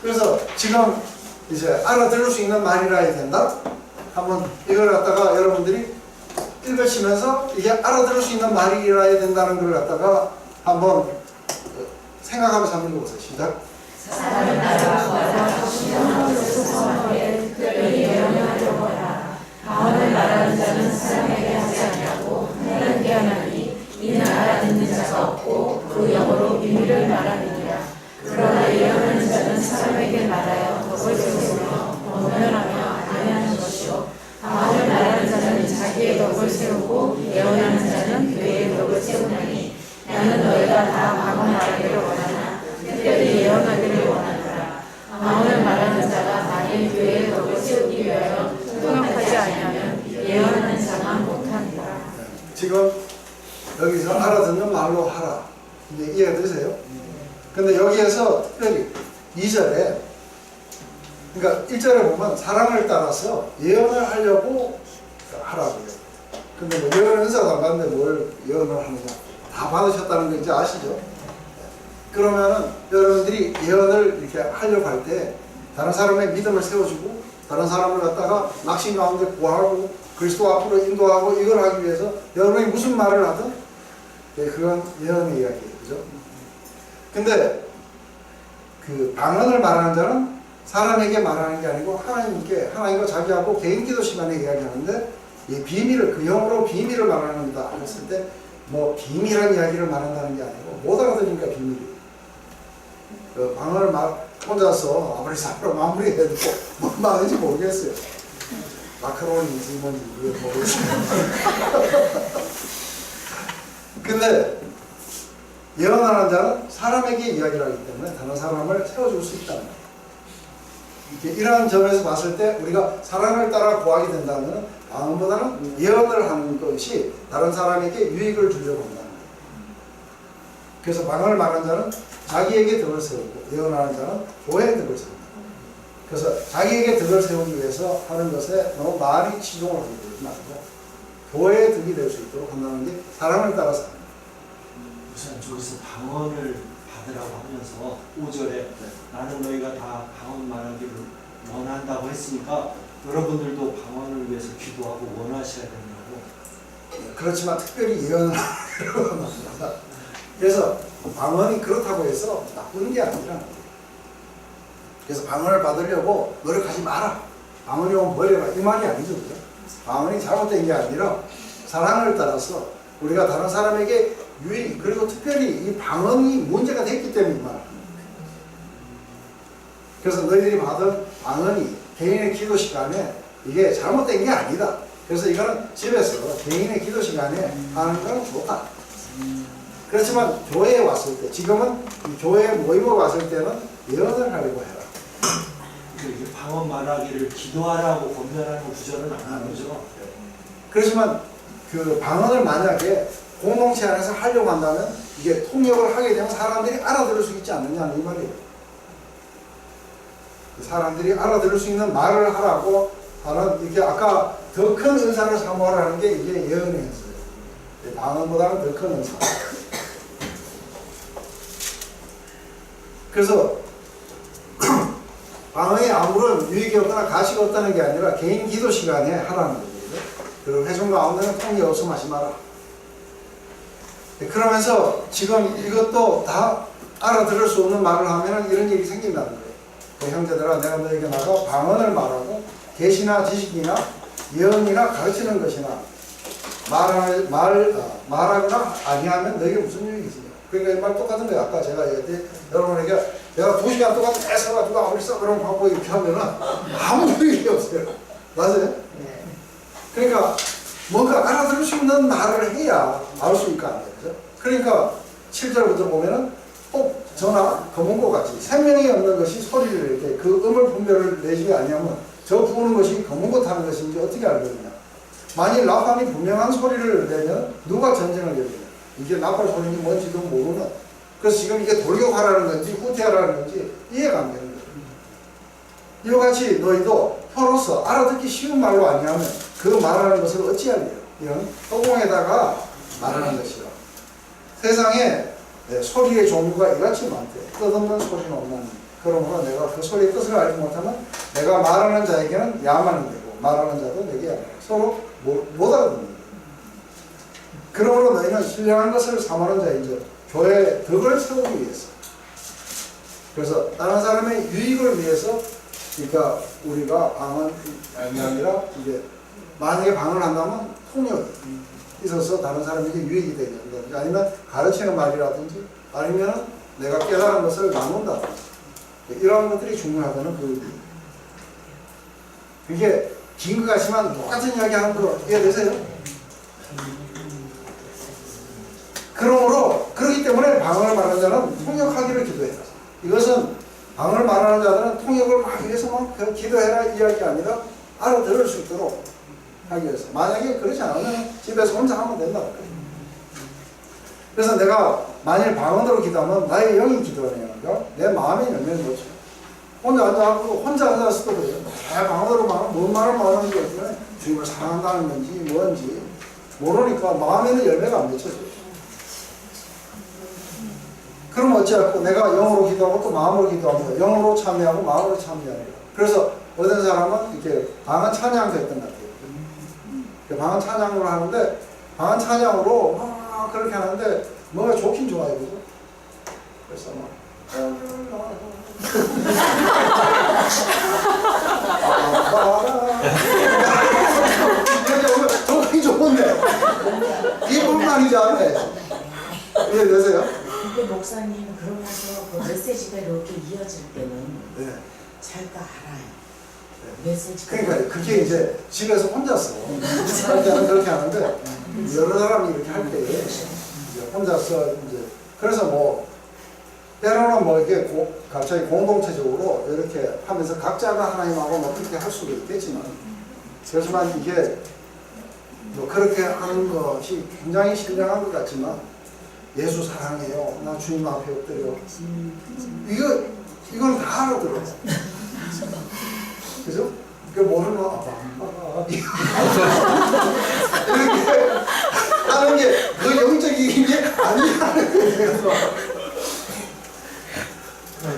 그래서 지금 이제 알아들을 수 있는 말이라야 된다. 한번 이걸 갖다가 여러분들이 읽으시면서 이게 알아들을 수 있는 말이라야 된다는 걸 갖다가 한번 생각하면서 한번 읽어보세요. 시작. 사람을 따라 신령한 소서에 특별히 예언하려고 하라. 방언을 말하는 자는 사람에게 하지 아니하고 하나님께 하나니 이는 알아듣는 자가 없고 그 영어로 비밀을 말하느니라. 그러나 예언하는 자는 사람에게 말하여 덕을 세우며 원면하며 아니하는 것이요 방언을 말하는 자는 자기의 덕을 세우고 예언하는 자는 그의 덕을 세우나니 나는 너희가 다 방언 말하기를 원하나 특별히 예언하기를 원하노라. 방언을 말하는 자가 만일 그의 덕을 세우기 위하여 통역하지 아니하면 예언하는 자만 못하니라. 지금 여기서 알아듣는 말로 하라. 이제 이해되세요? 근데 여기에서 특별히 2절에 그러니까 1절에 보면 사랑을 따라서 예언을 하려고 하라고요. 근데 뭐 예언 은사도 안 받는데 뭘 예언을 하느냐. 다 받으셨다는 거 이제 아시죠? 그러면은 여러분들이 예언을 이렇게 하려고 할 때 다른 사람의 믿음을 세워주고 다른 사람을 갖다가 낙심 가운데 구하고 그리스도 앞으로 인도하고 이걸 하기 위해서 여러분이 무슨 말을 하든 그건 예언의 이야기예요. 그죠? 근데 그 방언을 말하는 자는 사람에게 말하는 게 아니고 하나님께 하나님과 자기하고 개인 기도 시간에 이야기하는데 이 비밀을 그 영어로 비밀을 말하는다 했을 때 뭐 비밀한 이야기를 말한다는 게 아니고 못 알아들으니까 비밀이에요. 그 방언을 혼자서 아무리 사프로 마무리해도 뭔 말인지 모르겠어요. 마카로니인지 뭔지 모르겠어요. 근데 예언하는 자는 사람에게 이야기를 하기 때문에 다른 사람을 세워줄 수 있다는 거예요. 이러한 점에서 봤을 때 우리가 사랑을 따라 구하게 된다면 방언보다는 예언을 하는 것이 다른 사람에게 유익을 주려고 한다는 거예요. 그래서 방언을 말하는 자는 자기에게 덕을 세우고 예언하는 자는 교회에 덕을 세운다. 그래서 자기에게 덕을 세우기 위해서 하는 것에 너무 많이 치중을 하게 되지 말고 교회에 덕이 될 수 있도록 한다는 게 사랑을 따라서 합니다. 우선 저기서 방언을 받으라고 하면서 5절에 나는 너희가 다 방언 말하기를 원한다고 했으니까 여러분들도 방언을 위해서 기도하고 원하셔야 된다고. 그렇지만 특별히 예언을 하려고 합니다. 그래서 방언이 그렇다고 해서 나쁜 게 아니라 그래서 방언을 받으려고 노력하지 마라. 방언이 오면 버려라. 이 말이 아니죠. 그죠? 방언이 잘못된 게 아니라 사랑을 따라서 우리가 다른 사람에게 유익 그리고 특별히 이 방언이 문제가 됐기 때문에 말합니다. 그래서 너희들이 받은 방언이 개인의 기도 시간에 이게 잘못된 게 아니다. 그래서 이거는 집에서 개인의 기도 시간에 하는 건 좋다. 그렇지만 교회에 왔을 때 지금은 이 교회에 모임을 왔을 때는 예언을 하려고 해라. 이게 방언 말하기를 기도하라고 권면하는 구절은 아니죠. 그렇지만 그 방언을 만약에 공동체 안에서 하려고 한다면 이게 통역을 하게 되면 사람들이 알아들을 수 있지 않느냐는 이 말이에요. 사람들이 알아들을 수 있는 말을 하라고 하는 이게 아까 더 큰 은사를 사모하라는 게 이게 예언이었어요. 방언보다는 더 큰 은사. 그래서 방언이 아무런 유익이 없거나 가치가 없다는 게 아니라 개인 기도 시간에 하라는 거죠. 그리고 회중 가운데는 통역 없음 하지 마라. 그러면서 지금 이것도 다 알아들을 수 없는 말을 하면 이런 일이 생긴다는 거예요. 그 형제들아 내가 너에게 나가 방언을 말하고 계시나 지식이나 예언이나 가르치는 것이나 말하거나 아니하면 너에게 무슨 유익이 있으냐. 그러니까 이 말 똑같은 거예요. 아까 제가 얘기했듯이 여러분에게 내가 2시간 동안 애써가지고 아무리 써 그런 방법 이렇게 하면은 아무 유익이 없어요. 맞아요? 그러니까 뭔가 알아들을 수 있는 말을 해야 알 수 있고 안 돼요. 그죠? 그러니까 7절부터 보면은 꼭 저나 검은고 같이 생명이 없는 것이 소리를 이렇게 그 음을 분별을 내지 아니하면 저 부는 것이 검은고 타는 것인지 어떻게 알겠느냐. 만일 나팔이 분명한 소리를 내면 누가 전쟁을 열느냐. 이게 나팔 소리인지 뭔지도 모르는. 그래서 지금 이게 돌격하라는 건지 후퇴하라는 건지 이해가 안 되는 거예요. 이와 같이 너희도 혀로서 알아듣기 쉬운 말로 아니하면 그 말하는 것을 어찌하리요. 이런 허공에다가 말하는 것이라. 세상에 소리의 종류가 이같이 많대. 뜻없는 소리는 없나니. 그러므로 내가 그 소리의 뜻을 알지 못하면 내가 말하는 자에게는 야만이 되고 말하는 자도 내게 야만이 되고 서로 못 알아듣는 거예요. 그러므로 너희는 신령한 것을 삼하는 자인즉 교회의 덕을 세우기 위해서, 그래서 다른 사람의 유익을 위해서, 그러니까 우리가 방언이 아니라 이게 만약에 방언을 한다면 통역이 있어서 다른 사람에게 유익이 되든지 아니면 가르치는 말이라든지 아니면 내가 깨달은 것을 나눈다든지 이런 것들이 중요하다는 그 의미. 이게 긴 것 같지만 똑같은 이야기 하는 거 이해되세요? 그러므로 그렇기 때문에 방언을 말하는 자는 통역하기를 기도해라. 이것은 방언을 말하는 자들은 통역을 막 위해서만 기도해라 이야기 아니라 알아들을 수 있도록 하기 위해서. 만약에 그렇지 않으면 집에서 혼자 하면 된다고. 그래서 내가 만일 방언으로 기도하면 나의 영이 기도하네요. 그러니까 내 마음이 열매는 거죠. 혼자 앉아서 혼자 앉았을 때도 내 방언으로 뭔 말을 말하는 게 없으면 주님을 사랑한다는 건지 뭔지 모르니까 마음에는 열매가 안 맺혀져요. 그럼 어찌할꼬 내가 영으로 기도하고 또 마음으로 기도하고 영으로 참여하고 마음으로 참여하고. 그래서 어떤 사람은 이렇게 방언 찬양도 했던 것 같아요. 방언 찬양으로 하는데 방언 찬양으로 막 그렇게 하는데 뭔가 좋긴 좋아요, 그죠? 그래서 막 좋긴 좋은데 이게 불만이지 않아요? 이해되세요? 근데 목사님 그러면서 그 메시지가 이렇게 이어질 때는 네. 자기가 알아요. 메시지가. 그러니까 그게 이제 집에서 혼자서 할 때는 그렇게 하는데 여러 사람이 이렇게 할 때에 혼자서 이제 그래서 뭐 때로는 뭐 이게 갑자기 공동체적으로 이렇게 하면서 각자가 하나님하고 뭐 그렇게 할 수도 있겠지만 그렇지만 이게 뭐 그렇게 하는 것이 굉장히 신령한 것 같지만 예수 사랑해요. 나 주님 앞에 엎드려. 이건 다 알아들어. 그죠? 그 모르는 이렇게 하는 게 그 영적인 게 아니라는 거예요.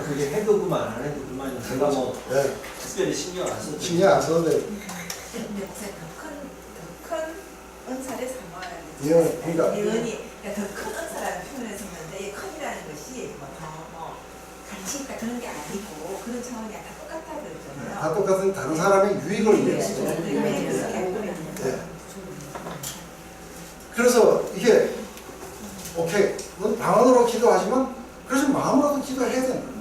그게 해도구만 안 해도구만 제가 뭐 네. 특별히 신경 안 써도 신경 안 써도 돼. 근데 더큰 은사를 삼아야 돼. 예, 그러니까. 이 은이 더 큰 은사라는 표현을 썼는데 이 큰이라는 것이 뭐 가치 있다 그런 게 아니고 그런 차원이 다 똑같다 그러잖아요. 다 똑같은 다른 사람의 유익을 위해서. 네. 그래서 이게 오케이, 넌 방언으로 기도하지만 그래서 마음으로도 기도해야 되는 거예요.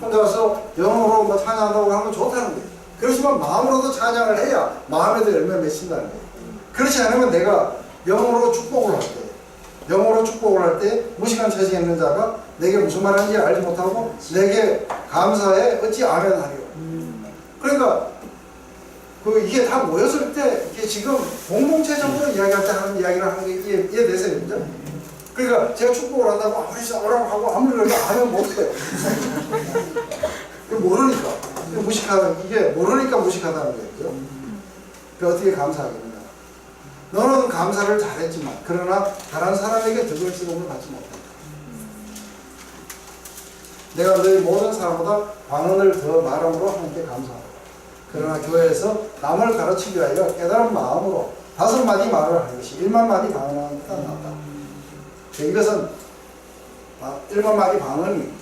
혼자서 영어로 뭐 찬양한다고 하면 좋다는 거예요. 그렇지만 마음으로도 찬양을 해야 마음에도 열매 맺힌다는 거예요. 그렇지 않으면 내가 영어로 축복을 할 때, 영어로 축복을 할 때 무식한 처지에 있는 자가 내게 무슨 말하는지 알지 못하고 내게 감사해 어찌 아멘하리요. 그러니까 이게 다 모였을 때 이게 지금 공동체적으로 이야기할 때 하는 이야기를 하는 게 이해되세요? 그죠? 그러니까 제가 축복을 한다고 아무리 싸우라고 하고 아무리 그래도 하면 못해요. 모르니까. 이게 모르니까 무식하다는 거예요. 그죠? 그러니까 어떻게 감사하겠냐. 너는 감사를 잘했지만 그러나 다른 사람에게 덕을 지금을 받지 못한다. 내가 너희 모든 사람보다 방언을 더 말함으로 하나님께 감사하다. 그러나 교회에서 남을 가르치기 위하여 깨달은 마음으로 5마디 말을 하는 것이 1만 마디 방언하는 것보다 낫다. 이것은 1만 마디 방언이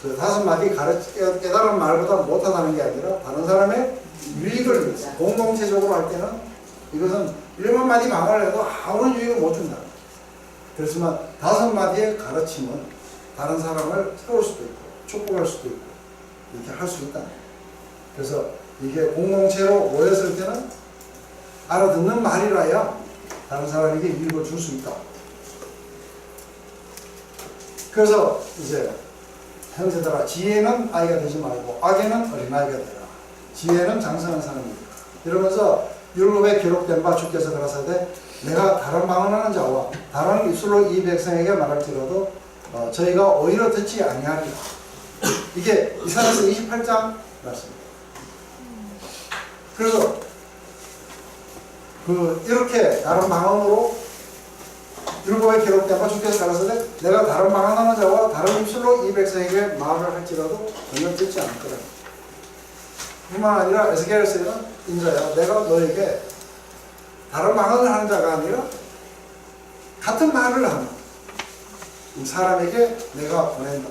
그 5마디 깨달은 말보다 못하다는 게 아니라 다른 사람의 유익을 위해서 공동체적으로 할 때는 이것은 1만 마디 방언을 해도 아무런 유익을 못 준다. 그렇지만 5마디의 가르침은 다른 사람을 세울 수도 있고 축복할 수도 있고 이렇게 할 수 있다. 그래서 이게 공동체로 모였을 때는 알아듣는 말이라야 다른 사람에게 유익을 줄 수 있다. 그래서 이제 형제들아 지혜는 아이가 되지 말고 악에는 어린아이가 되라. 지혜는 장성한 사람이다. 이러면서 율법에 기록된 바 주께서 가라사대 내가 다른 방언하는 자와 다른 입술로 이 백성에게 말할지라도 저희가 오히려 듣지 아니하리라. 이게 이사야서 28장 말씀입니다. 그래서 이렇게 다른 방언으로 율법에 기록된 바 주께서 가라사대 내가 다른 방언하는 자와 다른 입술로 이 백성에게 말을 할지라도 전혀 듣지 않을 거라. 뿐만 아니라 에스겔서에는 인자야 내가 너에게 다른 방언을 하는 자가 아니라 같은 말을 하는 사람에게 내가 보낸다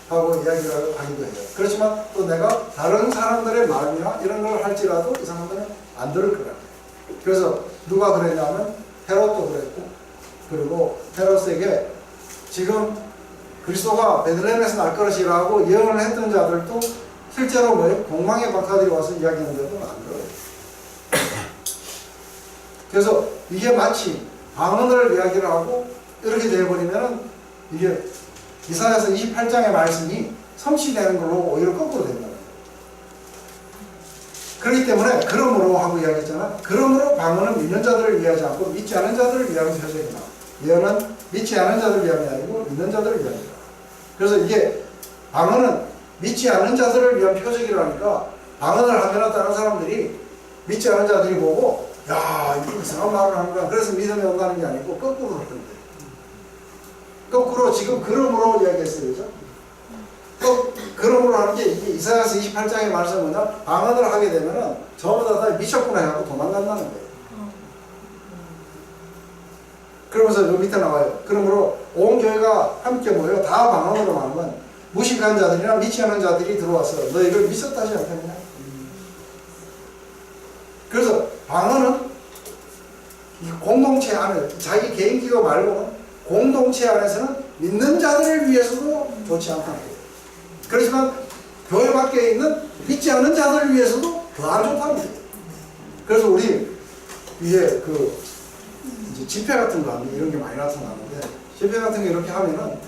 하고 이야기를 하기도 해요. 그렇지만 또 내가 다른 사람들의 말이나 이런 걸 할지라도 이 사람들은 안 들을 거라. 그래서 누가 그랬냐면 헤롯도 그랬고, 그리고 헤롯에게 지금 그리스도가 베들레헴에서 날 것이라고 예언을 했던 자들도 실제로 뭐예요? 공망의 박사들이 와서 이야기하는데도 안 들어요. 그래서 이게 마치 방언을 이야기를 하고 이렇게 되어버리면 이게 이사야서 28장의 말씀이 성취되는 걸로 오히려 거꾸로 된다. 그렇기 때문에 그러므로 하고 이야기했잖아. 그러므로 방언은 믿는 자들을 위하지 않고 믿지 않은 자들을 위한 표적이나 예언은 믿지 않은 자들을 위함이 아니고 믿는 자들을 위함이다. 그래서 이게 방언은 믿지 않은 자들을 위한 표적이라니까 방언을 하면 다른 사람들이 믿지 않은 자들이 보고 야 이거 이상한 말을 하는구나. 그래서 믿음이 온다는 게 아니고 거꾸로 하던데. 거꾸로 지금 그러므로 이야기했어요. 그죠? 그러므로 하는 게 이게 이사야서 28장의 말씀은 뭐냐? 방언을 하게 되면은 전부 다 미쳤구나 해갖고 도망간다는 거예요. 그러면서 요 밑에 나와요. 그러므로 온 교회가 함께 모여 다 방언으로 말하면 무식한 자들이나 믿지 않은 자들이 들어와서 너희를 믿었다지 않겠냐? 그래서 방언은 공동체 안에 자기 개인기가 말고는 공동체 안에서는 믿는 자들을 위해서도 좋지 않다는 거예요. 그렇지만 교회 밖에 있는 믿지 않는 자들을 위해서도 더 안 좋다는 거예요. 그래서 우리 이게 이제 집회 같은 거 하면 이런 게 많이 나타나는데 집회 같은 거 이렇게 하면은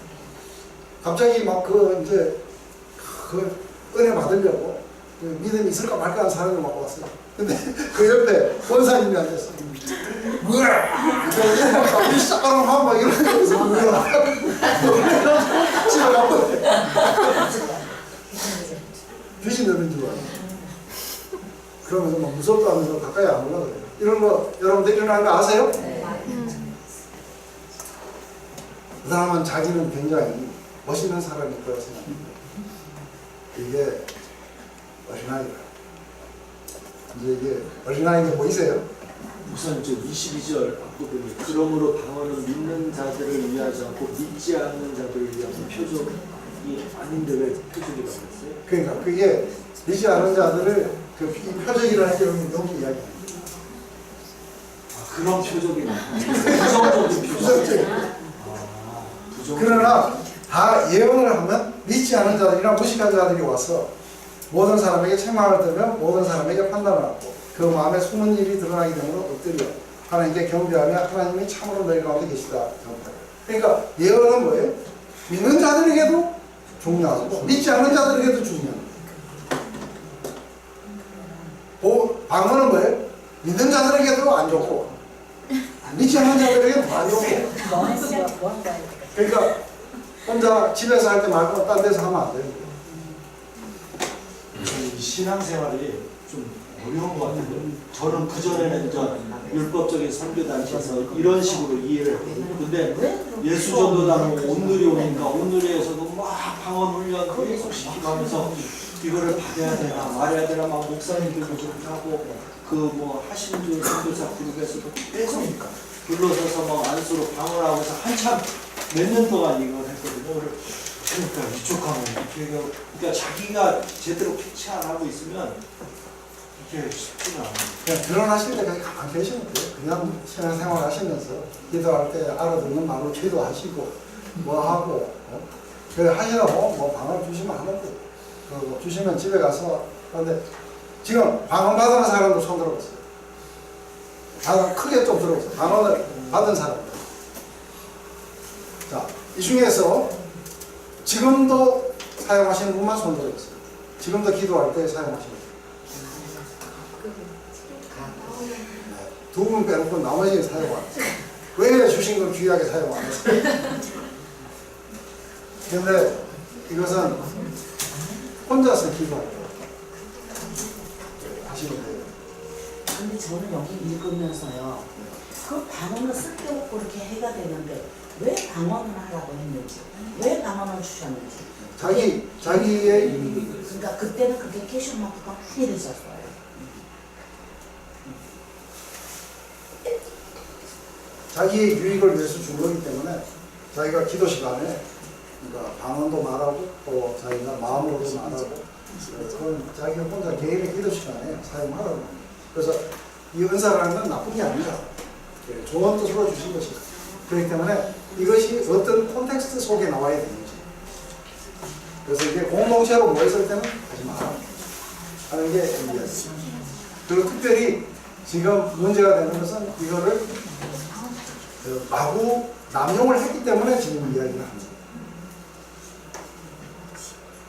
갑자기 막 이제 은혜 받으려고 믿음이 있을까 말까 하는 사람이 막 왔어요. 근데 그 옆에 권사님이 앉았어요. 뭐야! 우리 시작하는 막 이러면서 뭐야! 집에 가버려. 귀신 들린 줄 알아. 그러면서 막 무섭다 하면서 가까이 안 올라가요. 이런 거 여러분들 일어나는 거 아세요? 그 사람은 자기는 굉장히 멋있는 사람일 거라고 생각합니다. 이게 어린아이라. 이제 이게 어린아이 게 보이세요? 우선 22절 앞부분이 그러므로 방언은 믿는 자들을 위하지 않고 믿지 않는 자들을 위한 표적이 아닌데 왜 표적이라고 했어요? 그러니까 그게 믿지 않은 자들을 이 표적이라는 게 여기 이야기합니다. 아, 그런 표적이나 부정적인 표적. 그러나 다 예언을 하면 믿지 않은 자들이나 무식한 자들이 와서 모든 사람에게 책망을 들며 모든 사람에게 판단을 하고 그 마음에 숨은 일이 드러나게 되므로 엎드려 하나님께 경배하며 하나님이 참으로 너희 가운데 계시다. 그러니까 예언은 뭐예요? 믿는 자들에게도 중요하고 믿지 않은 자들에게도 중요합니다. 방언은 뭐예요? 믿는 자들에게도 안 좋고 믿지 않는 자들에게도 안 좋고 그러니까 혼자 집에서 할 때 말고 딴 데서 하면 안 돼요. 이 신앙생활이 좀 어려운 것 같아요. 저는 그전에는 율법적인 선교단체에서 이런 식으로 이해를 했거든요. 근데 예수전도단은 온누리 오니까 온누리에서도 막 방언 훈련 계속 시키고 하면서 이거를 받아야 되나 말해야 되나 막 목사님들도 그렇게 하고 하신주 선교사 그룹에서도 계속 불러서서 막 안수로 방언하고 해서 한참 몇 년 동안 이걸 했거든요. 그러니까 이쪽하면 그러니까 자기가 제대로 캐치 안 하고 있으면 이게 쉽지는 않아요. 그냥 결혼하실 때까지 가만히 계시면 돼요. 그냥 신앙생활 하시면서 기도할 때 알아듣는 말로 기도하시고 하고 그래 하시라고 방언 주시면 하는 거예요. 그리고 주시면 집에 가서 그런데 지금 방언 받은 사람도 손 들어봤어요. 방언 크게 좀 들어봤어요. 방언을 받은 사람들. 자, 이 중에서 지금도 사용하시는 분만 손 들어봤어요. 지금도 기도할 때 사용하시는 분. 두 분 빼놓고 나머지는 사용 안 했어요. 왜 주신 걸 귀하게 사용 안 했어요? 근데 이것은 혼자서 기도할 때 하시면 돼요. 근데 저는 여기 읽으면서요. 그 방언은 쓸데없고 그렇게 해가 되는데 왜 방언을 하라고 했는지, 왜 방언을 주셨는지. 자기의 유익. 그러니까 그때는 그게 캐셔 마크가 많이 되셨어요. 자기의 유익을 위해서 준 거기 때문에 자기가 기도 시간에 그러니까 방언도 말하고 또 자기가 마음으로도 말하고 그건 자기 혼자 개인의 기도 시간에 사용하라고 합니다. 그래서 이 은사라는 건 나쁜 게 아니다. 좋은 뜻으로 주신 것이다. 그렇기 때문에 이것이 어떤 콘텍스트 속에 나와야 되는지. 그래서 이게 공동체로 모였을 때는 하지 마라 하는 게 의미였습니다. 그리고 특별히 지금 문제가 되는 것은 이거를 마구 남용을 했기 때문에 지금 이야기를 합니다.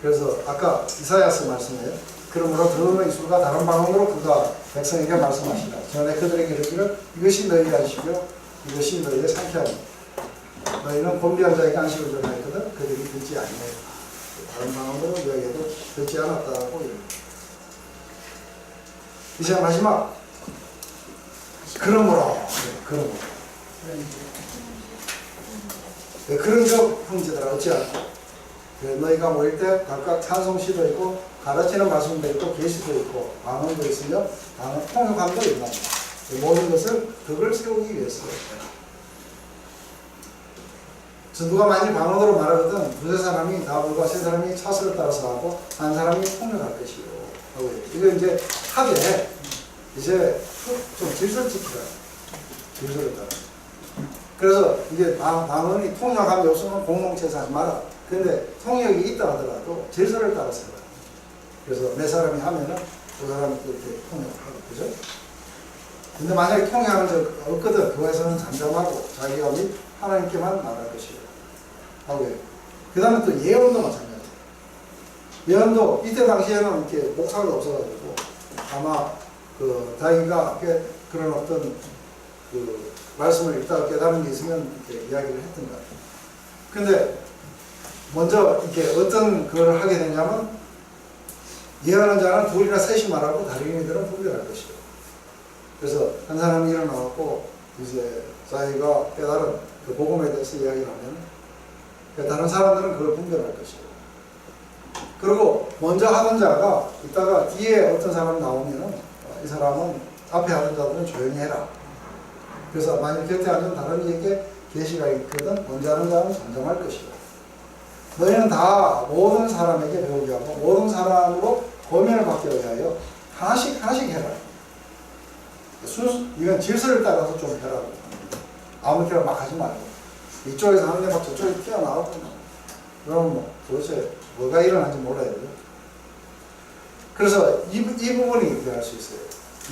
그래서 아까 이사야스 말씀이에요. 그러므로 그의 이수가 다른 방언으로 그가 백성에게 말씀하시다. 전에 그들에게 이르기를 이것이 너희의 안식이요 이것이 너희의 상쾌함이다. 너희는 곤비한 자에게 안식을 좀 하였거든 그들이 듣지 아니하였다. 다른 방언으로 이야기해도 듣지 않았다고 이릅니다. 이제 마지막 그러므로 그런 적 형제들아 어찌하노 너희가 모일 때 각각 찬송시도 있고 가르치는 말씀도 있고 계시도 있고 방언도 있으며 방언 통역함도 있다. 모든 것을 덕을 세우기 위해서. 그래서 누가 만일 방언으로 말하거든 두세 사람이 나불과 세 사람이 차수를 따라서 하고 한 사람이 통역할 것이요. 이거 이제 하되 이제 좀 질서를 지키라. 질서를 따라. 그래서 이제 방언이 통역한 요소는 공동체에서 하지 마라. 근데 통역이 있다 하더라도 질서를 따라서 해라. 그래서 몇 사람이 하면은 그 사람이 이렇게 통역하고, 그죠? 근데 만약에 통역하는 적 없거든. 그거에서는 잠잠하고 자기가 및 하나님께만 말할 것이요. 하고요. 그 다음에 또 예언도 마찬가지예요. 예언도 이때 당시에는 이렇게 목사가 없어가지고 아마 그 자기가 그런 어떤 그 말씀을 읽다가 깨달은 게 있으면 이렇게 이야기를 했던 것 같아요. 근데 먼저 이렇게 어떤 걸 하게 되냐면 예언하는 자는 둘이나 셋이 말하고 다른 이들은 분별할 것이요. 그래서 한 사람이 일어나고 이제 자기가 깨달은 그 복음에 대해서 이야기를 하면 다른 사람들은 그걸 분별할 것이요. 그리고 먼저 하는 자가 이따가 뒤에 어떤 사람이 나오면은 이 사람은 앞에 하는 자들은 조용히 해라. 그래서 만약 곁에 앉은 다른 이에게 계시가 있거든 먼저 하는 자는 잠잠할 것이요. 너희는 다 모든 사람에게 배우게 하고 모든 사람으로 권면을 받게 위하여 하나씩 해라. 이건 질서를 따라서 좀 해라고. 아무렇게나 막 하지 말고 이쪽에서 하는데 막 저쪽에 튀어나오고 그럼 뭐 도대체 뭐가 일어나는지 몰라요. 그래서 이 부분이 필요할 수 있어요.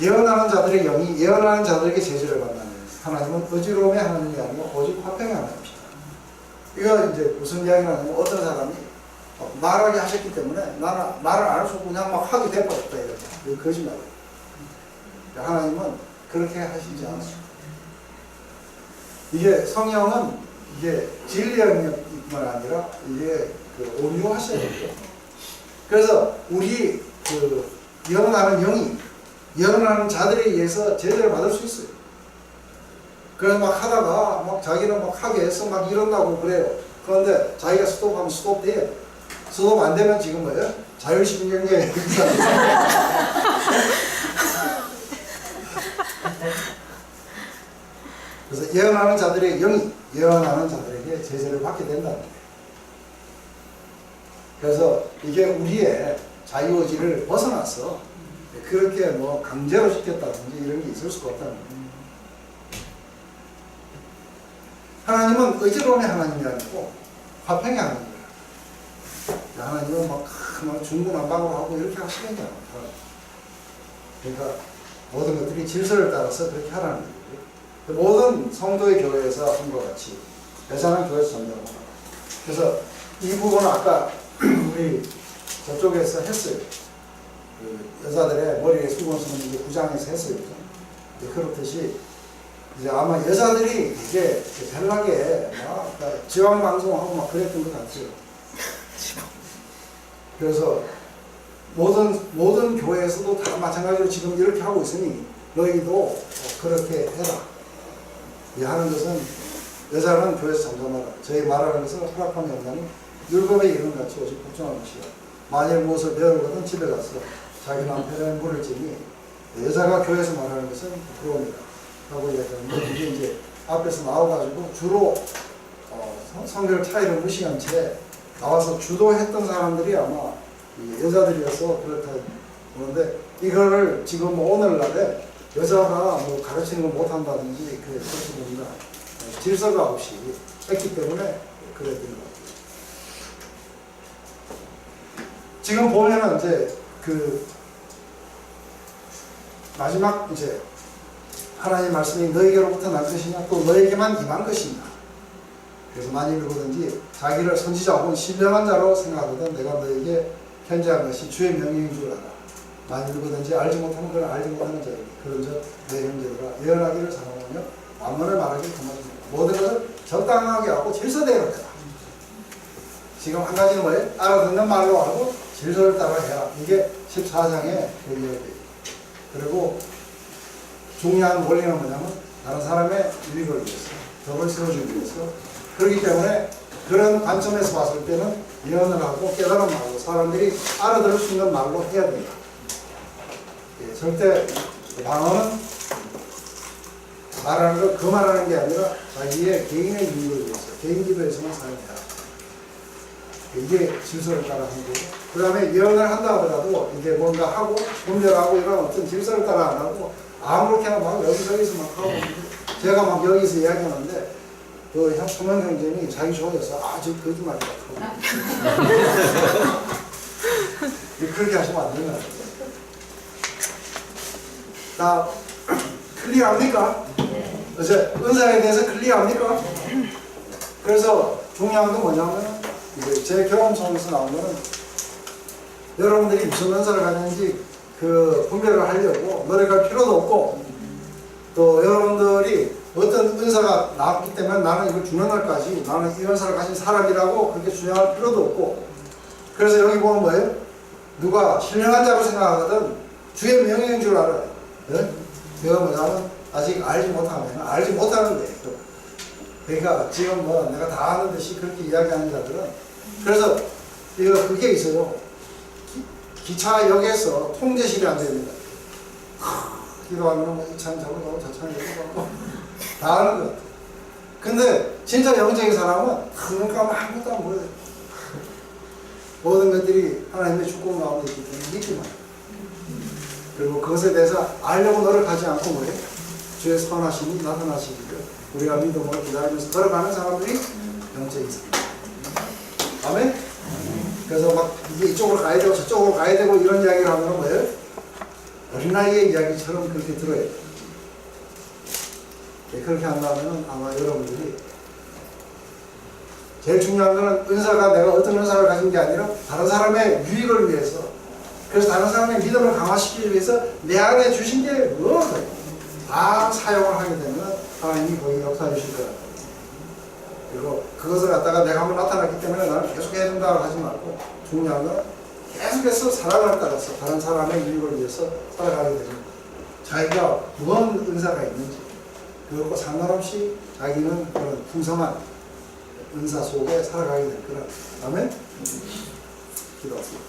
예언하는 자들의 영이 예언하는 자들에게 제지를 받는 하나님은 의지로움의 하나님이 아니고 오직 화평의 하나님이시다. 이거 이제 무슨 이야기냐면 어떤 사람이 말하게 하셨기 때문에 나는 말을 안 할 수 없고 그냥 막 하게 돼버렸다 이렇게. 이거 거짓말이에요. 하나님은 그렇게 하시지 않아요. 이게 성령은 이게 진리의 능력뿐만 아니라 이게 그 온유하셔야 돼요. 그래서 우리 그 예언하는 영이 예언하는 자들에 의해서 제재를 받을 수 있어요. 그래서 막 하다가 막 자기는 막 하게 해서 막 이런다고 그래요. 그런데 자기가 스톱하면 스톱돼요. 스톱 안 되면 지금 뭐예요? 자율신경계 그래서 예언하는 자들의 영이 예언하는 자들에게 제재를 받게 된다. 그래서 이게 우리의 자유의지를 벗어나서 그렇게 뭐 강제로 시켰다든지 이런 게 있을 수가 없다는 거예요. 하나님은 의지로움의 하나님이 아니고 화평의 하나님이에요. 하나님은 막 중구난방으로 하고 이렇게 하시는 게 아니에요. 그러니까 모든 것들이 질서를 따라서 그렇게 하라는 거예요. 모든 성도의 교회에서 한 것 같이 여자는 교회에서 전쟁을 하고 그래서 이 부분은 아까 우리 저쪽에서 했어요. 그 여자들의 머리에 수건 쓰는 게 9장에서 했어요. 그렇듯이 이제 아마 여자들이 이게 별나게 막 지방 방송하고 막 그랬던 것 같아요. 그래서 모든 교회에서도 다 마찬가지로 지금 이렇게 하고 있으니 너희도 그렇게 해라. 이 하는 것은 여자는 교회에서 잠잠하라. 저희 말하는 것은 허락한 영감이 율법에 이런 같이 오직 복종하는 것이요. 만일 무엇을 배우거든 집에 가서 자기 남편의 물을 지니 여자가 교회에서 말하는 것은 부끄러움이다 하고 이야기하는데 이게 이제 앞에서 나와가지고 주로 성별 차이를 무시한 채 나와서 주도했던 사람들이 아마 여자들이어서 그렇다 그런데 이거를 지금 오늘날에 여자가 뭐 가르치는 걸 못한다든지 그렇게 봅니다. 질서가 없이 했기 때문에 그랬던 것 같아요. 지금 보면은 이제 그 마지막 이제 하나님 말씀이 너에게로부터 날 것이냐 또 너에게만 임한 것이냐. 그래서 만일 누구든지 자기를 선지자 혹은 신령한 자로 생각하거든 내가 너에게 편지한 것이 주의 명령인 줄 알아. 만일 누구든지 알지 못하는 걸 알지 못하는 자에게 그런즉 내 형제들아 예언하기를 사랑하며 만문을 말하기를 금하지 마. 모든 것을 적당하게 하고 질서대로 해라. 지금 한 가지는 뭐예요? 알아듣는 말로 하고 질서를 따라 해라. 이게 14장의 그 이야기예요. 그리고 중요한 원리는 뭐냐면 다른 사람의 유익을 위해서 덕을 세워주기 위해서 그렇기 때문에 그런 관점에서 봤을 때는 예언을 하고 깨달은 말로 사람들이 알아들을 수 있는 말로 해야 된다. 예, 절대 방언은 말하는 걸 그 말하는 게 아니라 자기의 개인의 유익을 위해서 개인 기도에서만 사용해라. 이게 질서를 따라 하는 거고 그 다음에 예언을 한다 하더라도 이게 뭔가 하고 분별하고 이런 어떤 질서를 따라 안 하고 아무렇게나 막 여기저기서 막 하고 제가 막 여기서 이야기하는데 그 소명 형제님이 자기 좋아해서 저 거짓말이다 그렇게 하시면 안 되는 거예요. 나 클리어합니까? 어제 은사에 대해서 클리어합니까? 그래서 중요한 건 뭐냐면 이제 제 경험 속에서 나온 거는 여러분들이 무슨 은사를 가졌는지 그 분별을 하려고 노력할 필요도 없고 또 여러분들이 어떤 은사가 나왔기 때문에 나는 이걸 죽는 날까지 나는 이 은사를 가진 사람이라고 그렇게 주장할 필요도 없고 그래서 여기 보면 뭐예요? 누가 신령한 자로 생각하거든 주의 명령인 줄 알아요. 네? 그거 뭐냐면 아직 알지 못하면 알지 못하는데 그러니까 지금 뭐 내가 다 아는 듯이 그렇게 이야기하는 자들은 그래서 이거 그게 있어요. 기차역에서 통제실이 안 됩니다. 기도하면 뭐 이 차는 저거 가고 저 차는 이거 가고 다 아는 것 같아요. 근데 진짜 영적인 사람은 그러니까 아무것도 안 보여요. 모든 것들이 하나님의 축복 가운데 있기 때문에 믿기만 해요. 그리고 그것에 대해서 알려고 노력하지 않고 뭐예요? 주의 선하심이 나타나시기를 우리가 믿음으로 기다리면서 걸어가는 사람들이 영적인 사람. 아멘? 그래서 막 이게 이쪽으로 가야 되고 저쪽으로 가야 되고 이런 이야기를 하면 뭐예요? 어린아이의 이야기처럼 그렇게 들어야 돼요. 그렇게 한다면 아마 여러분들이 제일 중요한 거는 은사가 내가 어떤 은사를 가진 게 아니라 다른 사람의 유익을 위해서 그래서 다른 사람의 믿음을 강화시키기 위해서 내 안에 주신 게 뭐예요? 다 사용을 하게 되면 하나님이 거기 역사해 주실 거예요. 그리고 그것을 갖다가 내가 한번 나타났기 때문에 나는 계속 해야 된다고 하지 말고 중요한 건 계속해서 사랑을 따라서 다른 사람의 유익을 위해서 살아가게 됩니다. 자기가 무슨 은사가 있는지 그것과 상관없이 자기는 그런 풍성한 은사 속에 살아가게 될 거라. 아멘? 기도하겠습니다.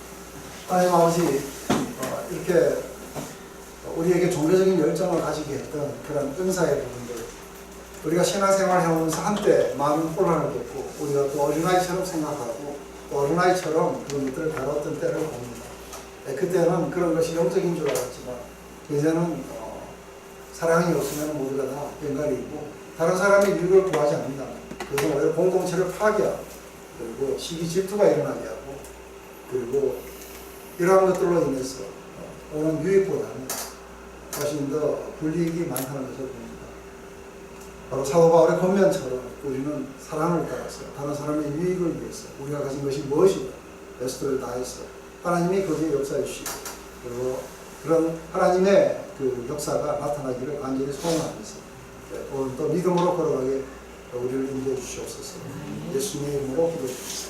하나님 아버지 이렇게 우리에게 종교적인 열정을 가지게 했던 그런 은사의 부분들 우리가 신앙생활 해오면서 한때 많은 혼란을 겪고 우리가 또 어린아이처럼 생각하고 또 어린아이처럼 그런 것들을 다뤘던 때를 봅니다. 그때는 그런 것이 영적인 줄 알았지만 이제는 사랑이 없으면 모두가 다 ben갈이고 다른 사람의 유익을 구하지 않는다. 그래서 오히려 공동체를 파괴하고 그리고 시기 질투가 일어나게 하고 그리고 이러한 것들로 인해서 오는 유익보다는 훨씬 더 불이익이 많다는 것을 봅니다. 바로 사도 바울의 권면처럼 우리는 사랑을 따라서 다른 사람의 유익을 위해서 우리가 가진 것이 무엇이든 베스트를 다해서 하나님이 거기에 역사해 주시고 그리고 그런 하나님의 그 역사가 나타나기를 간절히 소원합니다. 오늘도 믿음으로 걸어가게 우리를 인도해 주시옵소서. 예수님의 이름으로 기도드립니다.